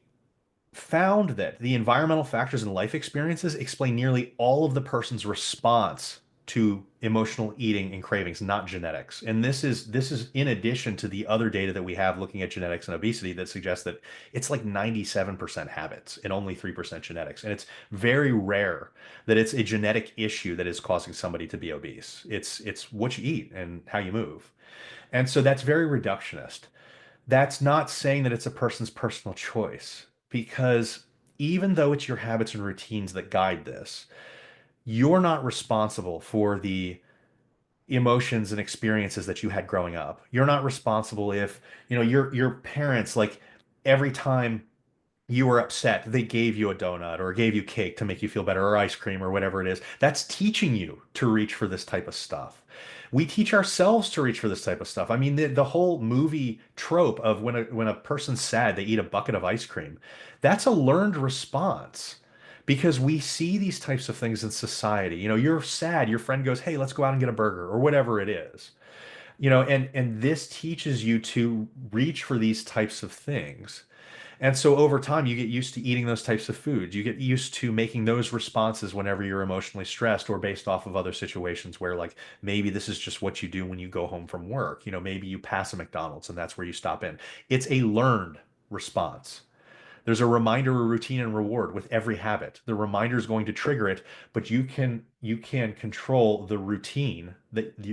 found that the environmental factors and life experiences explain nearly all of the person's response to emotional eating and cravings, not genetics. And this is in addition to the other data that we have looking at genetics and obesity that suggests that it's like 97% habits and only 3% genetics. And it's very rare that it's a genetic issue that is causing somebody to be obese. It's what you eat and how you move. And so that's very reductionist. That's not saying that it's a person's personal choice, because even though it's your habits and routines that guide this, you're not responsible for the emotions and experiences that you had growing up. You're not responsible if, your parents, like, every time you were upset, they gave you a donut or gave you cake to make you feel better, or ice cream or whatever it is. That's teaching you to reach for this type of stuff. We teach ourselves to reach for this type of stuff. I mean, the whole movie trope of when a person's sad, they eat a bucket of ice cream. That's a learned response because we see these types of things in society. You're sad, your friend goes, "Hey, let's go out and get a burger," or whatever it is. And this teaches you to reach for these types of things. And so over time, you get used to eating those types of foods. You get used to making those responses whenever you're emotionally stressed or based off of other situations where, like, maybe this is just what you do when you go home from work. Maybe you pass a McDonald's and that's where you stop in. It's a learned response. There's a reminder, a routine, and reward with every habit. The reminder is going to trigger it, but you can control the routine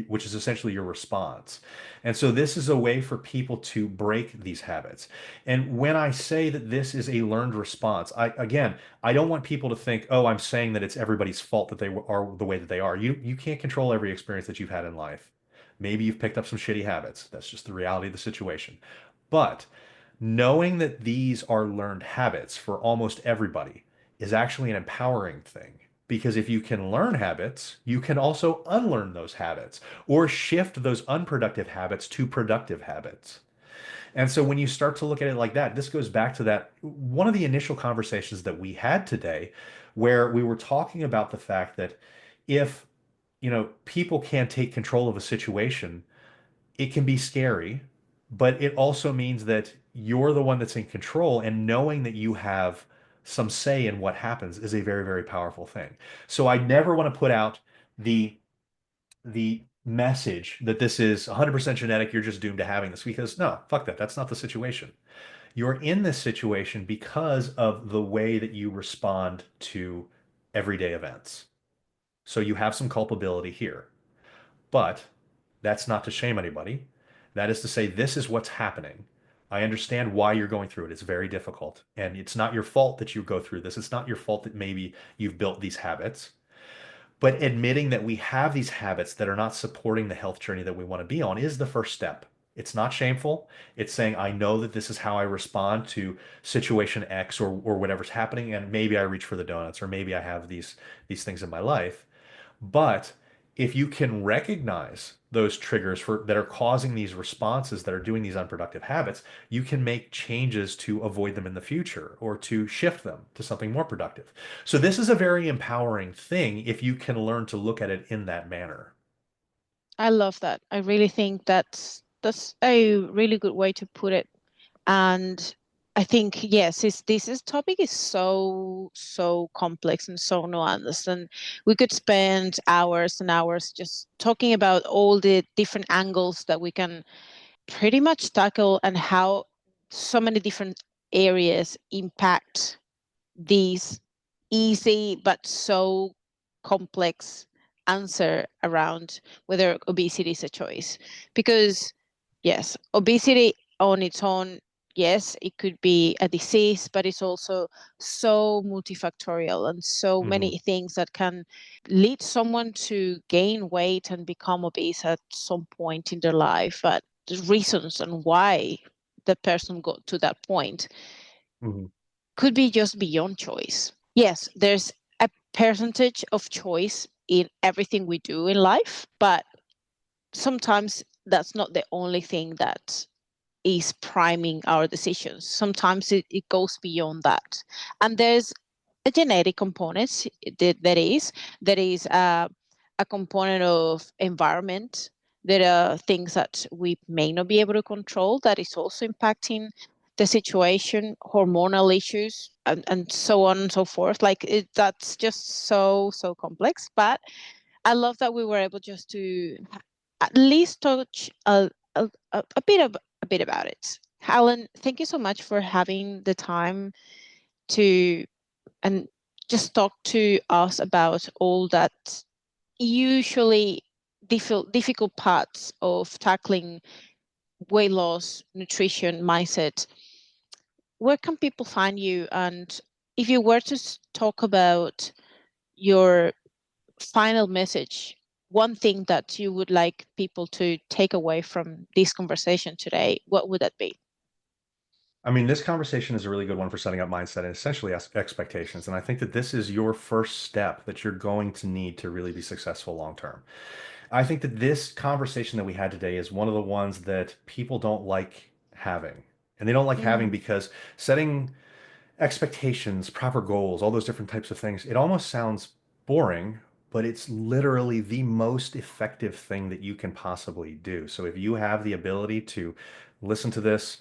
which is essentially your response. And so this is a way for people to break these habits. And when I say that this is a learned response, I don't want people to think, "Oh, I'm saying that it's everybody's fault that they are the way that they are." You can't control every experience that you've had in life. Maybe you've picked up some shitty habits. That's just the reality of the situation. But knowing that these are learned habits for almost everybody is actually an empowering thing. Because if you can learn habits, you can also unlearn those habits or shift those unproductive habits to productive habits. And so when you start to look at it like that, this goes back to that one of the initial conversations that we had today, where we were talking about the fact that if, people can't take control of a situation, it can be scary, but it also means that you're the one that's in control, and knowing that you have some say in what happens is a very, very powerful thing. So I never want to put out the message that this is 100% genetic, you're just doomed to having this, because no, fuck that. That's not the situation. You're in this situation because of the way that you respond to everyday events. So you have some culpability here. But that's not to shame anybody. That is to say, this is what's happening. I understand why you're going through it. It's very difficult. And it's not your fault that you go through this. It's not your fault that maybe you've built these habits. But admitting that we have these habits that are not supporting the health journey that we want to be on is the first step. It's not shameful. It's saying, I know that this is how I respond to situation X, or whatever's happening, and maybe I reach for the donuts, or maybe I have these things in my life. But if you can recognize those triggers that are causing these responses that are doing these unproductive habits, you can make changes to avoid them in the future or to shift them to something more productive. So this is a very empowering thing if you can learn to look at it in that manner. I love that. I really think that's a really good way to put it. And I think, yes, this topic is so complex and so nuanced, and we could spend hours and hours just talking about all the different angles that we can pretty much tackle, and how so many different areas impact these easy but so complex answer around whether obesity is a choice. Because yes, obesity on its own, yes, it could be a disease, but it's also so multifactorial and so Hmm. many things that can lead someone to gain weight and become obese at some point in their life. But the reasons and why the person got to that point Hmm. could be just beyond choice. Yes, there's a percentage of choice in everything we do in life, but sometimes that's not the only thing that is priming our decisions. Sometimes it goes beyond that. And there's a genetic component that is a component of environment. There are things that we may not be able to control that is also impacting the situation, hormonal issues, and so on and so forth. Like that's just so complex. But I love that we were able just to at least touch a bit about it. Alan, thank you so much for having the time to and just talk to us about all that usually difficult parts of tackling weight loss, nutrition, mindset. Where can people find you? And if you were to talk about your final message, one thing that you would like people to take away from this conversation today, what would that be? I mean, this conversation is a really good one for setting up mindset and essentially expectations. And I think that this is your first step that you're going to need to really be successful long term. I think that this conversation that we had today is one of the ones that people don't like having. And they don't like having Mm, because setting expectations, proper goals, all those different types of things, it almost sounds boring, but it's literally the most effective thing that you can possibly do. So if you have the ability to listen to this,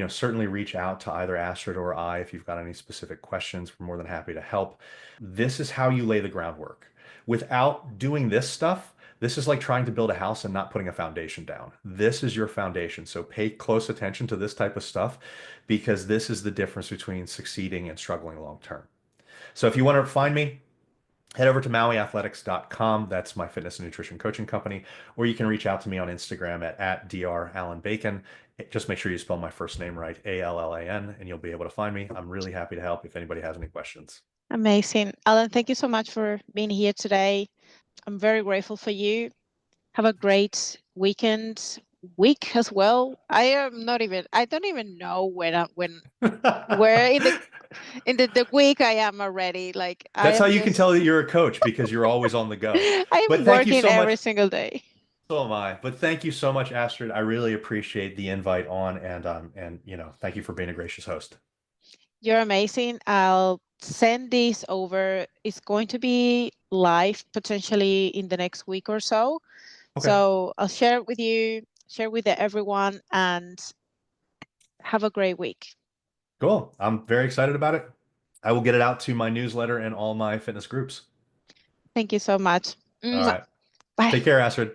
certainly reach out to either Astrid or I if you've got any specific questions. We're more than happy to help. This is how you lay the groundwork. Without doing this stuff, this is like trying to build a house and not putting a foundation down. This is your foundation. So pay close attention to this type of stuff because this is the difference between succeeding and struggling long term. So if you want to find me, head over to mauiathletics.com. That's my fitness and nutrition coaching company. Or you can reach out to me on Instagram at Dr. Allan Bacon. Just make sure you spell my first name right, Allan, and you'll be able to find me. I'm really happy to help if anybody has any questions. amazing. Alan, thank you so much for being here today. I'm very grateful for you. Have a great week as well. I don't even know where in the week I am already. Like I That's how am you can just tell that you're a coach because you're always on the go. I But am thank you working so every much. single day. So am I. But thank you so much, Astrid. I really appreciate the invite on and thank you for being a gracious host. You're amazing. I'll send this over. It's going to be live potentially in the next week or so. Okay, So I'll share it with you, share with everyone, and have a great week. cool. I'm very excited about it. I will get it out to my newsletter and all my fitness groups. Thank you so much. All Mwah. right. Bye. Take care, Astrid.